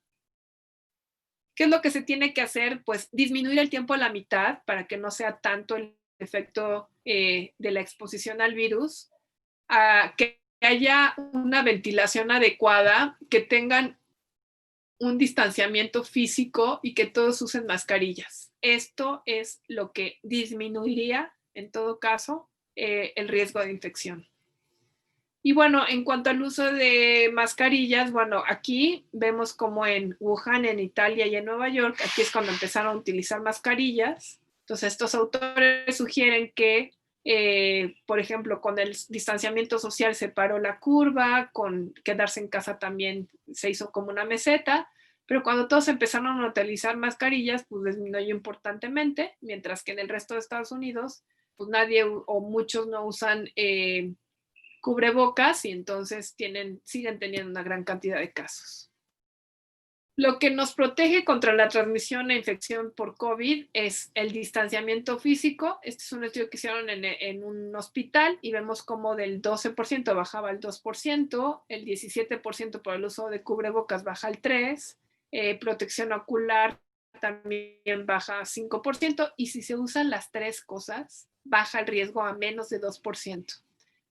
¿Qué es lo que se tiene que hacer? Pues disminuir el tiempo a la mitad para que no sea tanto el efecto de la exposición al virus, que haya una ventilación adecuada, que tengan un distanciamiento físico y que todos usen mascarillas. Esto es lo que disminuiría, en todo caso, el riesgo de infección. Y bueno, en cuanto al uso de mascarillas, bueno, aquí vemos como en Wuhan, en Italia y en Nueva York, aquí es cuando empezaron a utilizar mascarillas. Entonces, estos autores sugieren que, por ejemplo, con el distanciamiento social se paró la curva, con quedarse en casa también se hizo como una meseta, pero cuando todos empezaron a utilizar mascarillas, pues disminuyó importantemente, mientras que en el resto de Estados Unidos, pues nadie o muchos no usan cubrebocas y entonces siguen teniendo una gran cantidad de casos. Lo que nos protege contra la transmisión e infección por COVID es el distanciamiento físico. Este es un estudio que hicieron en un hospital y vemos cómo del 12% bajaba al 2%, el 17% por el uso de cubrebocas baja al 3%, protección ocular también baja 5%, y si se usan las 3 cosas, baja el riesgo a menos de 2%.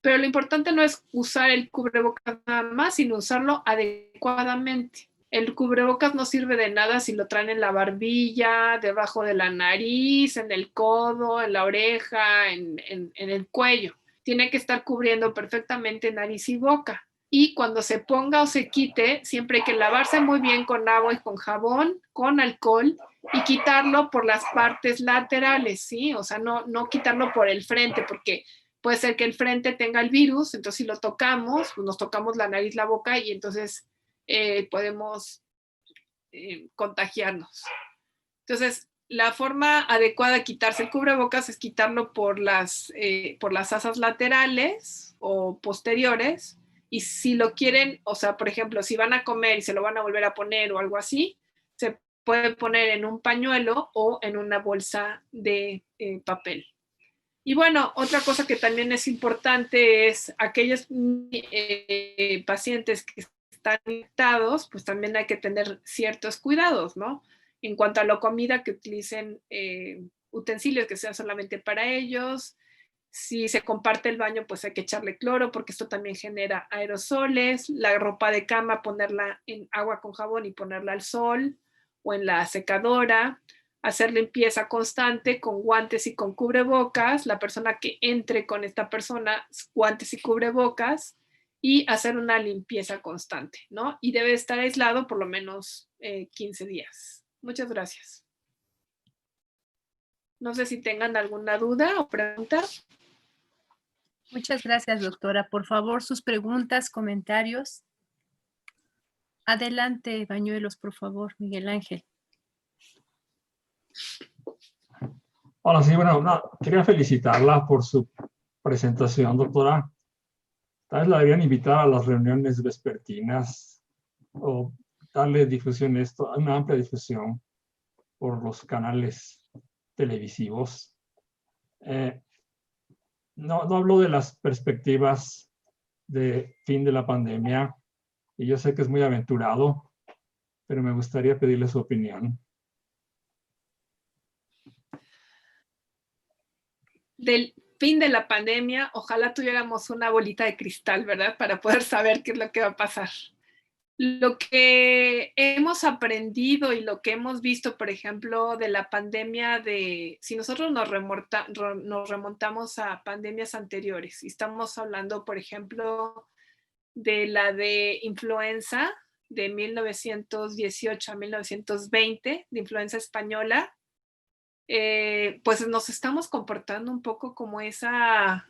Pero lo importante no es usar el cubrebocas nada más, sino usarlo adecuadamente. El cubrebocas no sirve de nada si lo traen en la barbilla, debajo de la nariz, en el codo, en la oreja, en el cuello. Tiene que estar cubriendo perfectamente nariz y boca. Y cuando se ponga o se quite, siempre hay que lavarse muy bien con agua y con jabón, con alcohol, y quitarlo por las partes laterales, ¿sí? O sea, no quitarlo por el frente, porque puede ser que el frente tenga el virus, entonces si lo tocamos, pues nos tocamos la nariz, la boca y entonces podemos contagiarnos. Entonces, la forma adecuada de quitarse el cubrebocas es quitarlo por las asas laterales o posteriores. Y si lo quieren, o sea, por ejemplo, si van a comer y se lo van a volver a poner o algo así, se puede poner en un pañuelo o en una bolsa de papel. Y bueno, otra cosa que también es importante es aquellos pacientes que están infectados, pues también hay que tener ciertos cuidados, ¿no? En cuanto a la comida, que utilicen utensilios que sean solamente para ellos. Si se comparte el baño, pues hay que echarle cloro porque esto también genera aerosoles. La ropa de cama, ponerla en agua con jabón y ponerla al sol o en la secadora. Hacer limpieza constante con guantes y con cubrebocas. La persona que entre con esta persona, guantes y cubrebocas. Y hacer una limpieza constante, ¿no? Y debe estar aislado por lo menos 15 días. Muchas gracias. No sé si tengan alguna duda o pregunta. Muchas gracias, doctora. Por favor, sus preguntas, comentarios. Adelante, Bañuelos, por favor, Miguel Ángel. Hola, sí, bueno, quería felicitarla por su presentación, doctora. Tal vez la deberían invitar a las reuniones vespertinas o darle difusión a esto, una amplia difusión por los canales televisivos. No hablo de las perspectivas de fin de la pandemia, y yo sé que es muy aventurado, pero me gustaría pedirle su opinión. Del fin de la pandemia, ojalá tuviéramos una bolita de cristal, ¿verdad? Para poder saber qué es lo que va a pasar. Lo que hemos aprendido y lo que hemos visto, por ejemplo, de la pandemia si nosotros nos remontamos a pandemias anteriores, y estamos hablando, por ejemplo, de la de influenza de 1918 a 1920, de influenza española, pues nos estamos comportando un poco como esa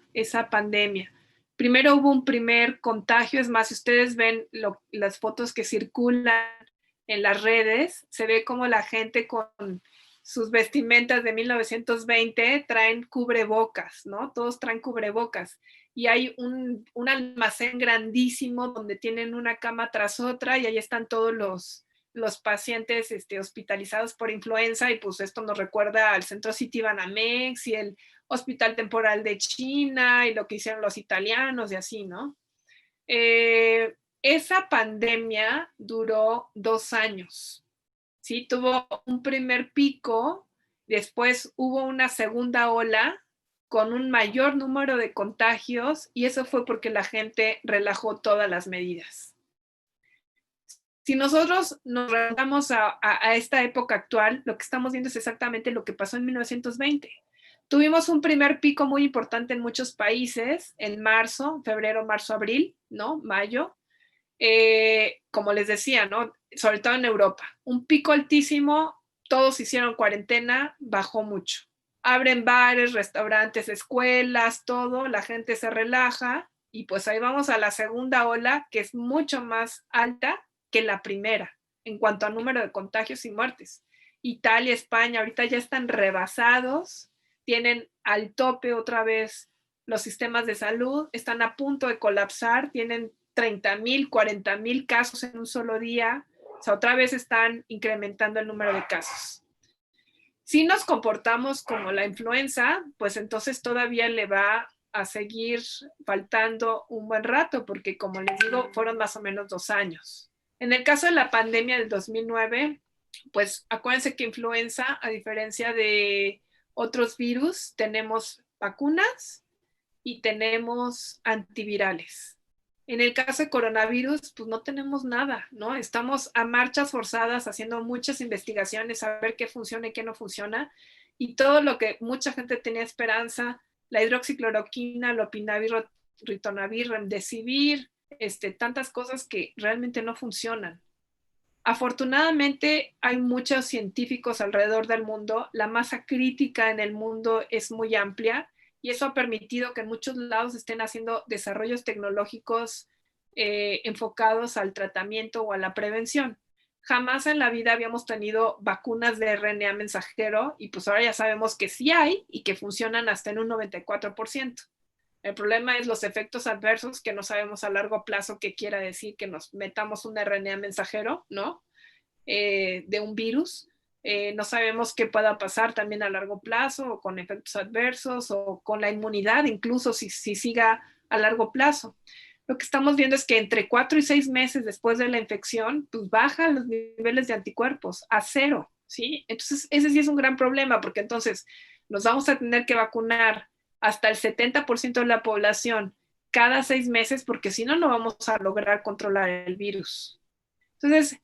pandemia. Primero hubo un primer contagio, es más, si ustedes ven las fotos que circulan en las redes, se ve como la gente con sus vestimentas de 1920 traen cubrebocas, ¿no? Todos traen cubrebocas. Y hay un almacén grandísimo donde tienen una cama tras otra y ahí están todos los pacientes hospitalizados por influenza, y pues esto nos recuerda al Centro Citibanamex y el Hospital Temporal de China y lo que hicieron los italianos y así, ¿no? Esa pandemia duró 2 años, ¿sí? Tuvo un primer pico, después hubo una segunda ola con un mayor número de contagios, y eso fue porque la gente relajó todas las medidas. Si nosotros nos remontamos a esta época actual, lo que estamos viendo es exactamente lo que pasó en 1920. Tuvimos un primer pico muy importante en muchos países en marzo, febrero, marzo, abril, ¿no? Mayo. Como les decía, ¿no? Sobre todo en Europa. Un pico altísimo, todos hicieron cuarentena, bajó mucho. Abren bares, restaurantes, escuelas, todo, la gente se relaja y pues ahí vamos a la segunda ola, que es mucho más alta que la primera en cuanto a número de contagios y muertes. Italia, España, ahorita ya están rebasados, tienen al tope otra vez los sistemas de salud, están a punto de colapsar, tienen 30,000, 40,000 casos en un solo día, o sea, otra vez están incrementando el número de casos. Si nos comportamos como la influenza, pues entonces todavía le va a seguir faltando un buen rato, porque como les digo, fueron más o menos 2 años. En el caso de la pandemia del 2009, pues acuérdense que influenza, a diferencia de otros virus, tenemos vacunas y tenemos antivirales. En el caso de coronavirus, pues no tenemos nada, ¿no? Estamos a marchas forzadas haciendo muchas investigaciones a ver qué funciona y qué no funciona. Y todo lo que mucha gente tenía esperanza, la hidroxicloroquina, lopinavir, ritonavir, remdesivir, tantas cosas que realmente no funcionan. Afortunadamente hay muchos científicos alrededor del mundo, la masa crítica en el mundo es muy amplia y eso ha permitido que en muchos lados estén haciendo desarrollos tecnológicos enfocados al tratamiento o a la prevención. Jamás en la vida habíamos tenido vacunas de RNA mensajero y pues ahora ya sabemos que sí hay y que funcionan hasta en un 94%. El problema es los efectos adversos que no sabemos a largo plazo qué quiera decir que nos metamos un RNA mensajero, ¿no? De un virus. No sabemos qué pueda pasar también a largo plazo o con efectos adversos o con la inmunidad, incluso si siga a largo plazo. Lo que estamos viendo es que entre 4 y 6 meses después de la infección, pues bajan los niveles de anticuerpos a 0, ¿sí? Entonces, ese sí es un gran problema porque entonces nos vamos a tener que vacunar hasta el 70% de la población cada 6 meses porque si no, no vamos a lograr controlar el virus. Entonces,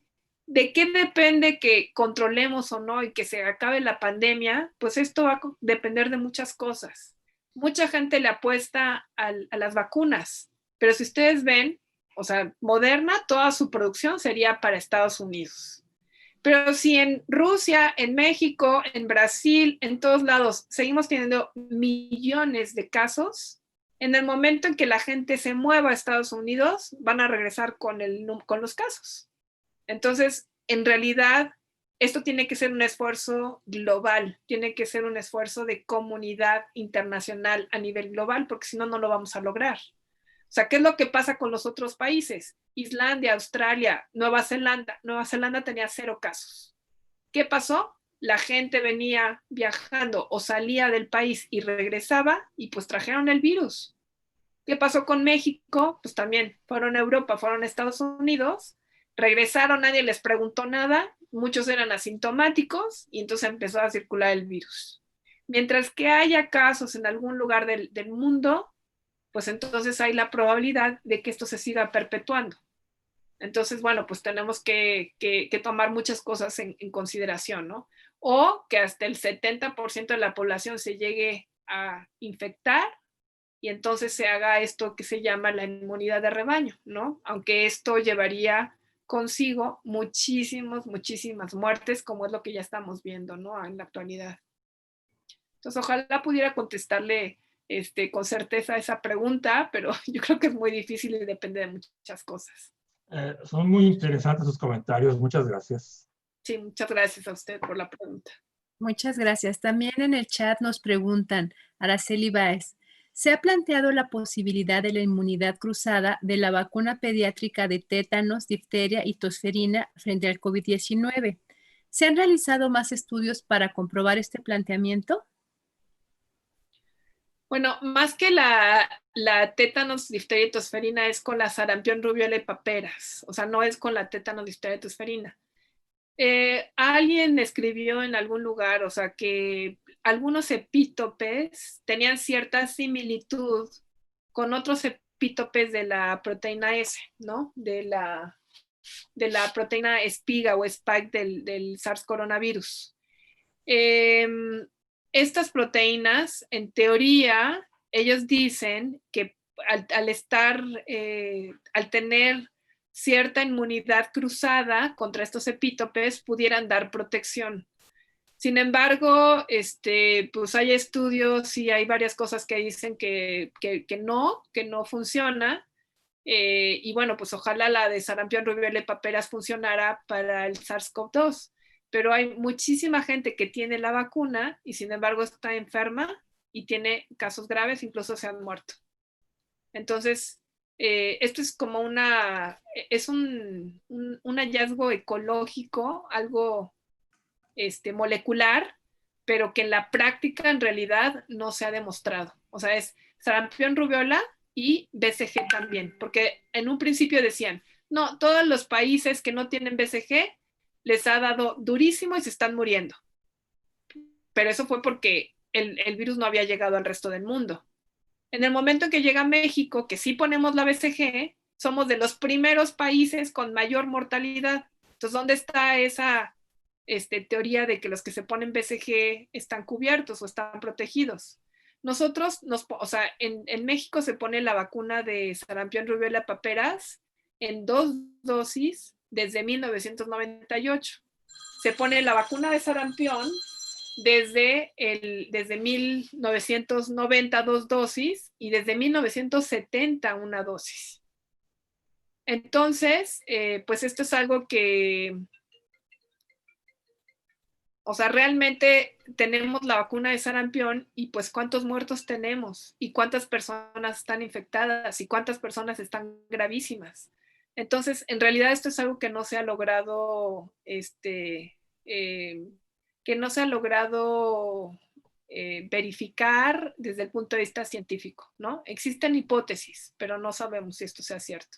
¿de qué depende que controlemos o no y que se acabe la pandemia? Pues esto va a depender de muchas cosas. Mucha gente le apuesta a las vacunas, pero si ustedes ven, o sea, Moderna, toda su producción sería para Estados Unidos. Pero si en Rusia, en México, en Brasil, en todos lados, seguimos teniendo millones de casos, en el momento en que la gente se mueva a Estados Unidos, van a regresar con los casos. Entonces, en realidad, esto tiene que ser un esfuerzo global, tiene que ser un esfuerzo de comunidad internacional a nivel global, porque si no, no lo vamos a lograr. O sea, ¿qué es lo que pasa con los otros países? Islandia, Australia, Nueva Zelanda. Nueva Zelanda tenía 0 casos. ¿Qué pasó? La gente venía viajando o salía del país y regresaba y pues trajeron el virus. ¿Qué pasó con México? Pues también fueron a Europa, fueron a Estados Unidos, regresaron, nadie les preguntó nada, muchos eran asintomáticos y entonces empezó a circular el virus. Mientras que haya casos en algún lugar del mundo, pues entonces hay la probabilidad de que esto se siga perpetuando. Entonces, bueno, pues tenemos que tomar muchas cosas en consideración, ¿no? O que hasta el 70% de la población se llegue a infectar y entonces se haga esto que se llama la inmunidad de rebaño, ¿no? Aunque esto llevaría consigo muchísimas muertes, como es lo que ya estamos viendo, ¿no? En la actualidad. Entonces, ojalá pudiera contestarle con certeza esa pregunta, pero yo creo que es muy difícil y depende de muchas cosas. Son muy interesantes sus comentarios. Muchas gracias. Sí, muchas gracias a usted por la pregunta. Muchas gracias. También en el chat nos preguntan, Araceli Báez, ¿se ha planteado la posibilidad de la inmunidad cruzada de la vacuna pediátrica de tétanos, difteria y tosferina frente al COVID-19? ¿Se han realizado más estudios para comprobar este planteamiento? Bueno, más que la tétanos, difteria y tosferina es con la sarampión, rubiola y paperas. O sea, no es con la tétanos, difteria y tosferina. Alguien escribió en algún lugar, o sea, que algunos epítopes tenían cierta similitud con otros epítopes de la proteína S, ¿no? De la proteína espiga o spike del SARS coronavirus. Estas proteínas, en teoría, ellos dicen que al tener cierta inmunidad cruzada contra estos epítopes, pudieran dar protección. Sin embargo, pues hay estudios y hay varias cosas que dicen que no funciona. Y bueno, pues ojalá la de sarampión, rubiola y paperas funcionara para el SARS-CoV-2. Pero hay muchísima gente que tiene la vacuna y sin embargo está enferma y tiene casos graves, incluso se han muerto. Entonces, esto es como un hallazgo ecológico, algo molecular, pero que en la práctica en realidad no se ha demostrado. O sea, es sarampión, rubiola y BCG también, porque en un principio decían, no, todos los países que no tienen BCG les ha dado durísimo y se están muriendo. Pero eso fue porque el virus no había llegado al resto del mundo. En el momento en que llega a México, que sí ponemos la BCG, somos de los primeros países con mayor mortalidad. Entonces, ¿dónde está esa teoría de que los que se ponen BCG están cubiertos o están protegidos? Nosotros, o sea, en México se pone la vacuna de sarampión, rubiola, paperas en 2 dosis desde 1998. Se pone la vacuna de sarampión desde 1990 2 dosis y desde 1970 una dosis. Entonces, pues esto es algo que, o sea, realmente tenemos la vacuna de sarampión y pues cuántos muertos tenemos y cuántas personas están infectadas y cuántas personas están gravísimas. Entonces, en realidad esto es algo que no se ha logrado, verificar desde el punto de vista científico, ¿no? Existen hipótesis, pero no sabemos si esto sea cierto.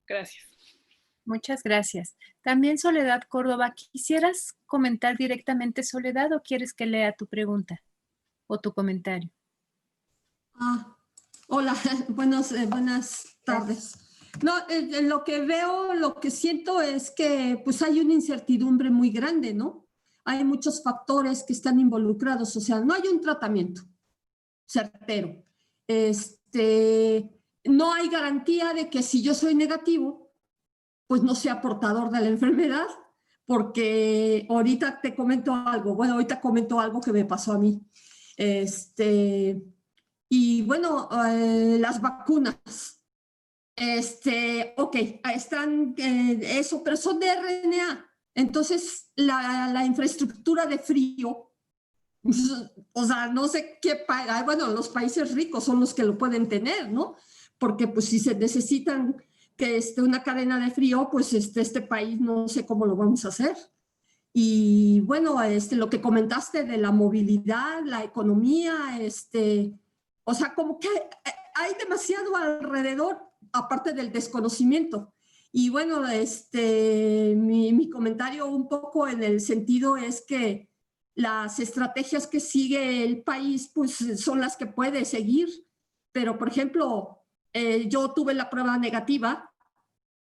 Gracias. Muchas gracias. También Soledad Córdoba, ¿quisieras comentar directamente, Soledad, o quieres que lea tu pregunta o tu comentario? Hola, buenas tardes. No, lo que veo, lo que siento es que pues hay una incertidumbre muy grande, ¿no? Hay muchos factores que están involucrados, o sea, no hay un tratamiento certero. No hay garantía de que si yo soy negativo, pues no sea portador de la enfermedad, porque ahorita comento algo que me pasó a mí. Y bueno, las vacunas, ok, están eso, pero son de RNA. Entonces, la infraestructura de frío, o sea, no sé qué, bueno, los países ricos son los que lo pueden tener, ¿no? Porque pues si se necesitan que una cadena de frío, pues este país no sé cómo lo vamos a hacer. Y bueno, lo que comentaste de la movilidad, la economía, o sea, como que hay demasiado alrededor, aparte del desconocimiento. Y bueno, mi comentario un poco en el sentido es que las estrategias que sigue el país, pues son las que puede seguir. Pero, por ejemplo, yo tuve la prueba negativa,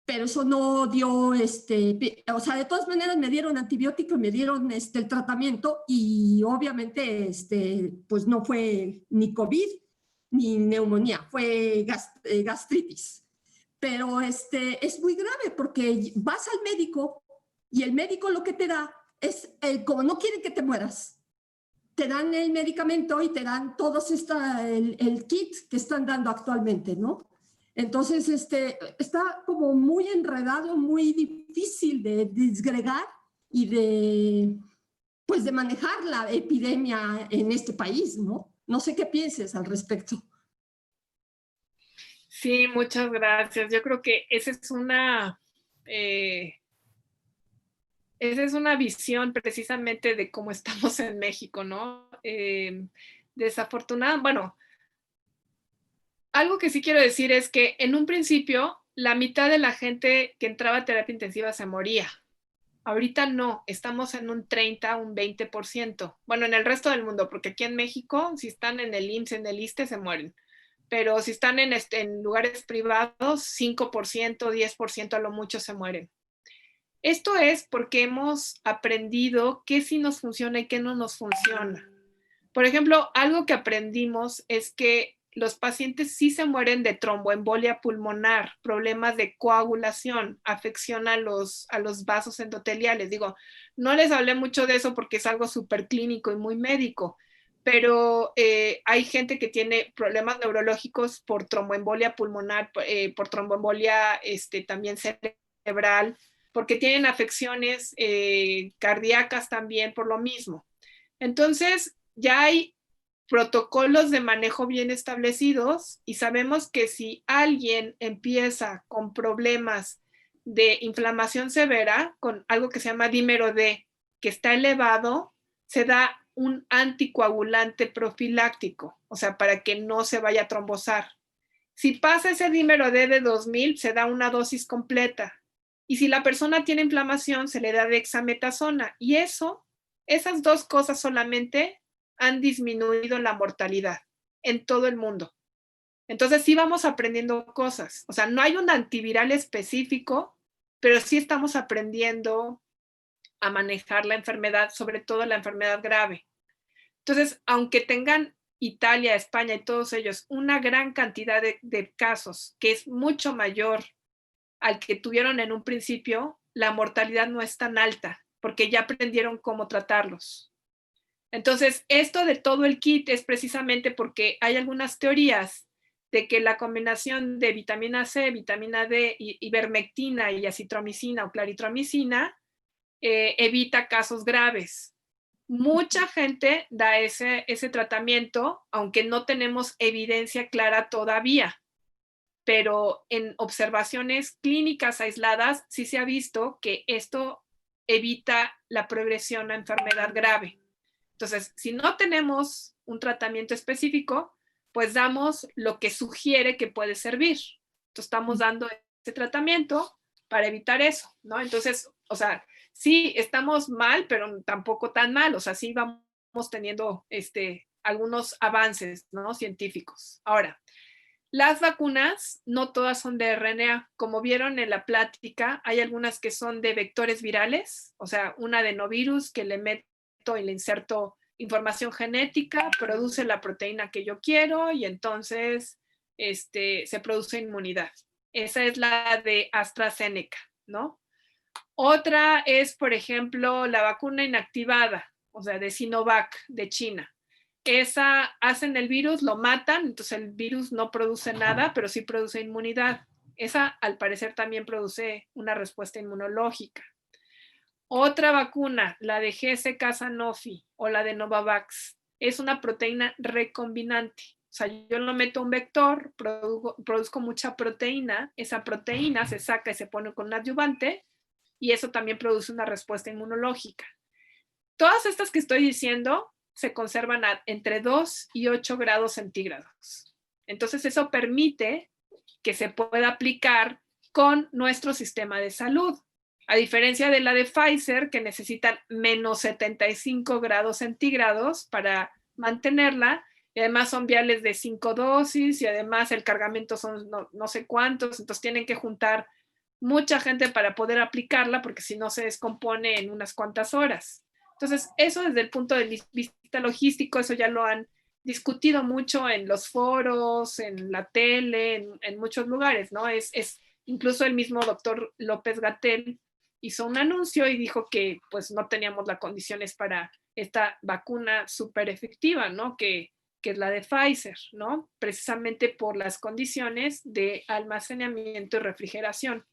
pero eso no dio, o sea, de todas maneras me dieron antibiótico, me dieron el tratamiento y obviamente, pues no fue ni COVID ni neumonía, fue gastritis. Pero es muy grave porque vas al médico y el médico lo que te da es, como no quieren que te mueras, te dan el medicamento y te dan todos el kit que están dando actualmente, ¿no? Entonces, está como muy enredado, muy difícil de disgregar y pues de manejar la epidemia en este país, ¿no? No sé qué pienses al respecto. Sí, muchas gracias. Yo creo que esa es una visión precisamente de cómo estamos en México, ¿no? Desafortunadamente, bueno, algo que sí quiero decir es que en un principio la mitad de la gente que entraba a terapia intensiva se moría. Ahorita no, estamos en un 30, un 20%. Bueno, en el resto del mundo, porque aquí en México, si están en el IMSS, en el ISSSTE, se mueren. Pero si están en lugares privados, 5%, 10% a lo mucho se mueren. Esto es porque hemos aprendido qué sí nos funciona y qué no nos funciona. Por ejemplo, algo que aprendimos es que los pacientes sí se mueren de tromboembolia pulmonar, problemas de coagulación, afección a los vasos endoteliales. Digo, no les hablé mucho de eso porque es algo súper clínico y muy médico, pero hay gente que tiene problemas neurológicos por tromboembolia pulmonar, por tromboembolia también cerebral, porque tienen afecciones cardíacas también por lo mismo. Entonces, ya hay protocolos de manejo bien establecidos y sabemos que si alguien empieza con problemas de inflamación severa, con algo que se llama dímero D, que está elevado, se da un anticoagulante profiláctico, o sea, para que no se vaya a trombosar. Si pasa ese dímero D de 2000, se da una dosis completa. Y si la persona tiene inflamación, se le da dexametasona. Y esas dos cosas solamente han disminuido la mortalidad en todo el mundo. Entonces sí vamos aprendiendo cosas. O sea, no hay un antiviral específico, pero sí estamos aprendiendo a manejar la enfermedad, sobre todo la enfermedad grave. Entonces, aunque tengan Italia, España y todos ellos una gran cantidad de casos, que es mucho mayor al que tuvieron en un principio, la mortalidad no es tan alta, porque ya aprendieron cómo tratarlos. Entonces, esto de todo el kit es precisamente porque hay algunas teorías de que la combinación de vitamina C, vitamina D, ivermectina y acitromicina o claritromicina evita casos graves. Mucha gente da ese tratamiento, aunque no tenemos evidencia clara todavía, pero en observaciones clínicas aisladas sí se ha visto que esto evita la progresión a enfermedad grave. Entonces, si no tenemos un tratamiento específico, pues damos lo que sugiere que puede servir. Entonces, estamos dando ese tratamiento para evitar eso, ¿no? Entonces, o sea, sí estamos mal, pero tampoco tan mal. O sea, sí vamos teniendo algunos avances, ¿no? Científicos. Ahora, las vacunas no todas son de RNA. Como vieron en la plática, hay algunas que son de vectores virales, o sea, un adenovirus que le meto y le inserto información genética, produce la proteína que yo quiero y entonces se produce inmunidad. Esa es la de AstraZeneca, ¿no? Otra es, por ejemplo, la vacuna inactivada, o sea, de Sinovac, de China. Esa hacen el virus, lo matan, entonces el virus no produce nada, pero sí produce inmunidad. Esa, al parecer, también produce una respuesta inmunológica. Otra vacuna, la de GSK Sanofi o la de Novavax, es una proteína recombinante. O sea, yo lo meto a un vector, produzco mucha proteína, esa proteína se saca y se pone con un adyuvante y eso también produce una respuesta inmunológica. Todas estas que estoy diciendo se conservan entre 2 y 8 grados centígrados. Entonces eso permite que se pueda aplicar con nuestro sistema de salud. A diferencia de la de Pfizer, que necesitan menos 75 grados centígrados para mantenerla, y además son viales de 5 dosis, y además el cargamento son no sé cuántos, entonces tienen que juntar mucha gente para poder aplicarla, porque si no se descompone en unas cuantas horas. Entonces, eso desde el punto de vista logístico, eso ya lo han discutido mucho en los foros, en la tele, en muchos lugares, ¿no? Incluso el mismo doctor López-Gatell hizo un anuncio y dijo que pues no teníamos las condiciones para esta vacuna súper efectiva, ¿no? Que es la de Pfizer, ¿no? Precisamente por las condiciones de almacenamiento y refrigeración.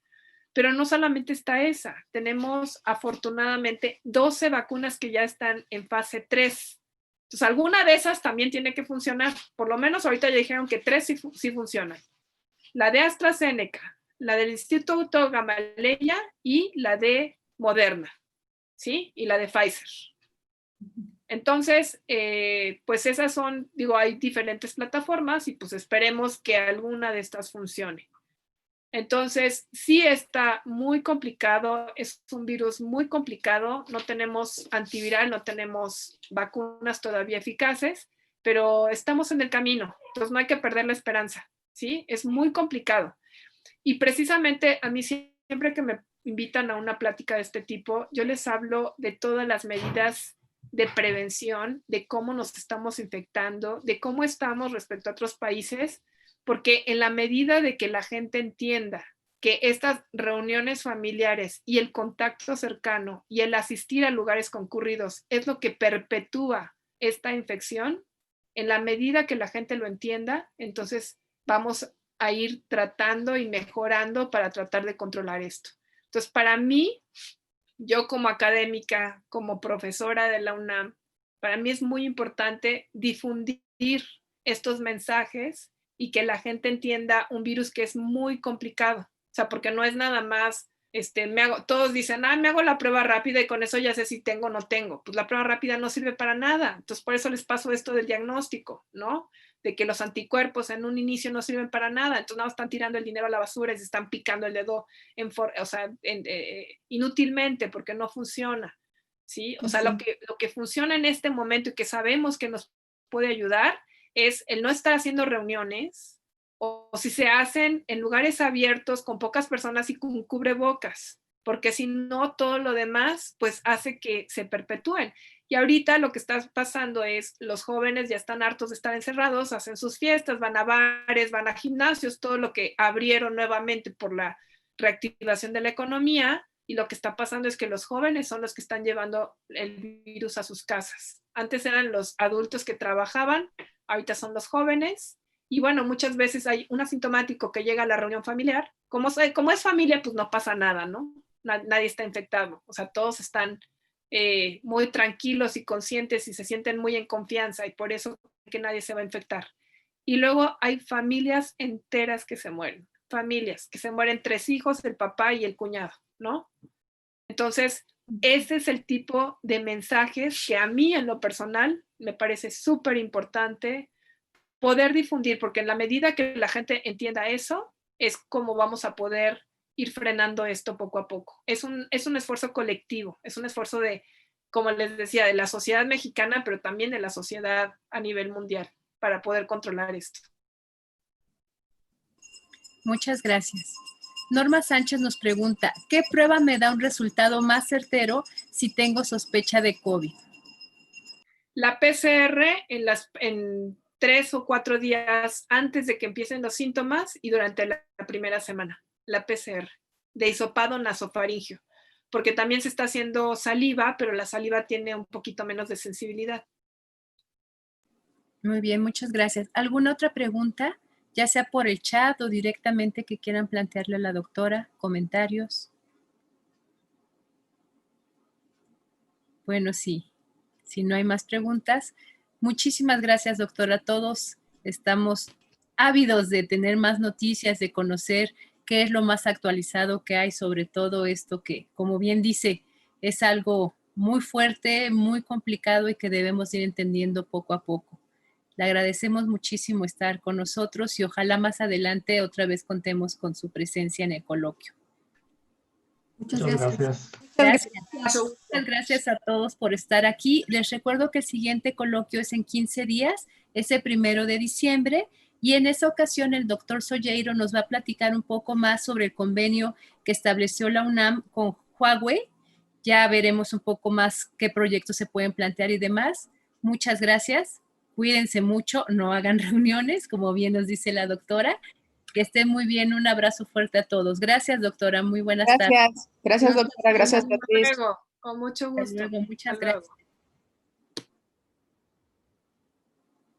Pero no solamente está esa, tenemos afortunadamente 12 vacunas que ya están en fase 3. Entonces, alguna de esas también tiene que funcionar. Por lo menos ahorita ya dijeron que 3 sí funcionan. La de AstraZeneca, la del Instituto Gamaleya y la de Moderna, ¿sí? Y la de Pfizer. Entonces, pues esas son, digo, hay diferentes plataformas y pues esperemos que alguna de estas funcione. Entonces, sí está muy complicado, es un virus muy complicado, no tenemos antiviral, no tenemos vacunas todavía eficaces, pero estamos en el camino, entonces no hay que perder la esperanza, ¿sí? Es muy complicado. Y precisamente a mí siempre que me invitan a una plática de este tipo, yo les hablo de todas las medidas de prevención, de cómo nos estamos infectando, de cómo estamos respecto a otros países, porque en la medida de que la gente entienda que estas reuniones familiares y el contacto cercano y el asistir a lugares concurridos es lo que perpetúa esta infección, en la medida que la gente lo entienda, entonces vamos a ir tratando y mejorando para tratar de controlar esto. Entonces, para mí, yo como académica, como profesora de la UNAM, para mí es muy importante difundir estos mensajes y que la gente entienda un virus que es muy complicado. O sea, porque no es nada más, todos dicen, me hago la prueba rápida y con eso ya sé si tengo o no tengo. Pues la prueba rápida no sirve para nada. Entonces, por eso les paso esto del diagnóstico, ¿no? De que los anticuerpos en un inicio no sirven para nada. Entonces, nada, están tirando el dinero a la basura y se están picando el dedo inútilmente porque no funciona, ¿sí? O sea, lo que funciona en este momento y que sabemos que nos puede ayudar es el no estar haciendo reuniones o si se hacen en lugares abiertos con pocas personas y con cubrebocas, porque si no todo lo demás pues hace que se perpetúen. Y ahorita lo que está pasando es los jóvenes ya están hartos de estar encerrados, hacen sus fiestas, van a bares, van a gimnasios, todo lo que abrieron nuevamente por la reactivación de la economía, y lo que está pasando es que los jóvenes son los que están llevando el virus a sus casas. Antes eran los adultos que trabajaban, ahorita son los jóvenes, y bueno, muchas veces hay un asintomático que llega a la reunión familiar, como es familia, pues no pasa nada, ¿no? Nadie está infectado, o sea, todos están muy tranquilos y conscientes y se sienten muy en confianza, y por eso que nadie se va a infectar. Y luego hay familias enteras que se mueren, familias que se mueren 3 hijos, el papá y el cuñado, ¿no? Entonces, ese es el tipo de mensajes que a mí en lo personal me parece súper importante poder difundir, porque en la medida que la gente entienda eso, es como vamos a poder ir frenando esto poco a poco. Es un esfuerzo colectivo, es un esfuerzo de, como les decía, de la sociedad mexicana, pero también de la sociedad a nivel mundial, para poder controlar esto. Muchas gracias. Norma Sánchez nos pregunta, ¿qué prueba me da un resultado más certero si tengo sospecha de COVID? La PCR en 3 o 4 días antes de que empiecen los síntomas y durante la primera semana. La PCR de hisopado nasofaringio, porque también se está haciendo saliva, pero la saliva tiene un poquito menos de sensibilidad. Muy bien, muchas gracias. ¿Alguna otra pregunta, ya sea por el chat o directamente que quieran plantearle a la doctora? ¿Comentarios? Bueno, sí. Si no hay más preguntas, muchísimas gracias, doctora. Todos estamos ávidos de tener más noticias, de conocer qué es lo más actualizado que hay sobre todo esto que, como bien dice, es algo muy fuerte, muy complicado y que debemos ir entendiendo poco a poco. Le agradecemos muchísimo estar con nosotros y ojalá más adelante otra vez contemos con su presencia en el coloquio. Muchas Muchas gracias. gracias. Muchas gracias a todos por estar aquí. Les recuerdo que el siguiente coloquio es en 15 días, es el 1 de diciembre, y en esa ocasión el doctor Solleiro nos va a platicar un poco más sobre el convenio que estableció la UNAM con Huawei. Ya veremos un poco más qué proyectos se pueden plantear y demás. Muchas gracias. Cuídense mucho, no hagan reuniones, como bien nos dice la doctora. Que estén muy bien. Un abrazo fuerte a todos. Gracias, doctora. Muy buenas tardes. Gracias, doctora. Gracias, Beatriz. Hasta luego. Con mucho gusto. Hasta luego. Muchas Hasta luego. gracias.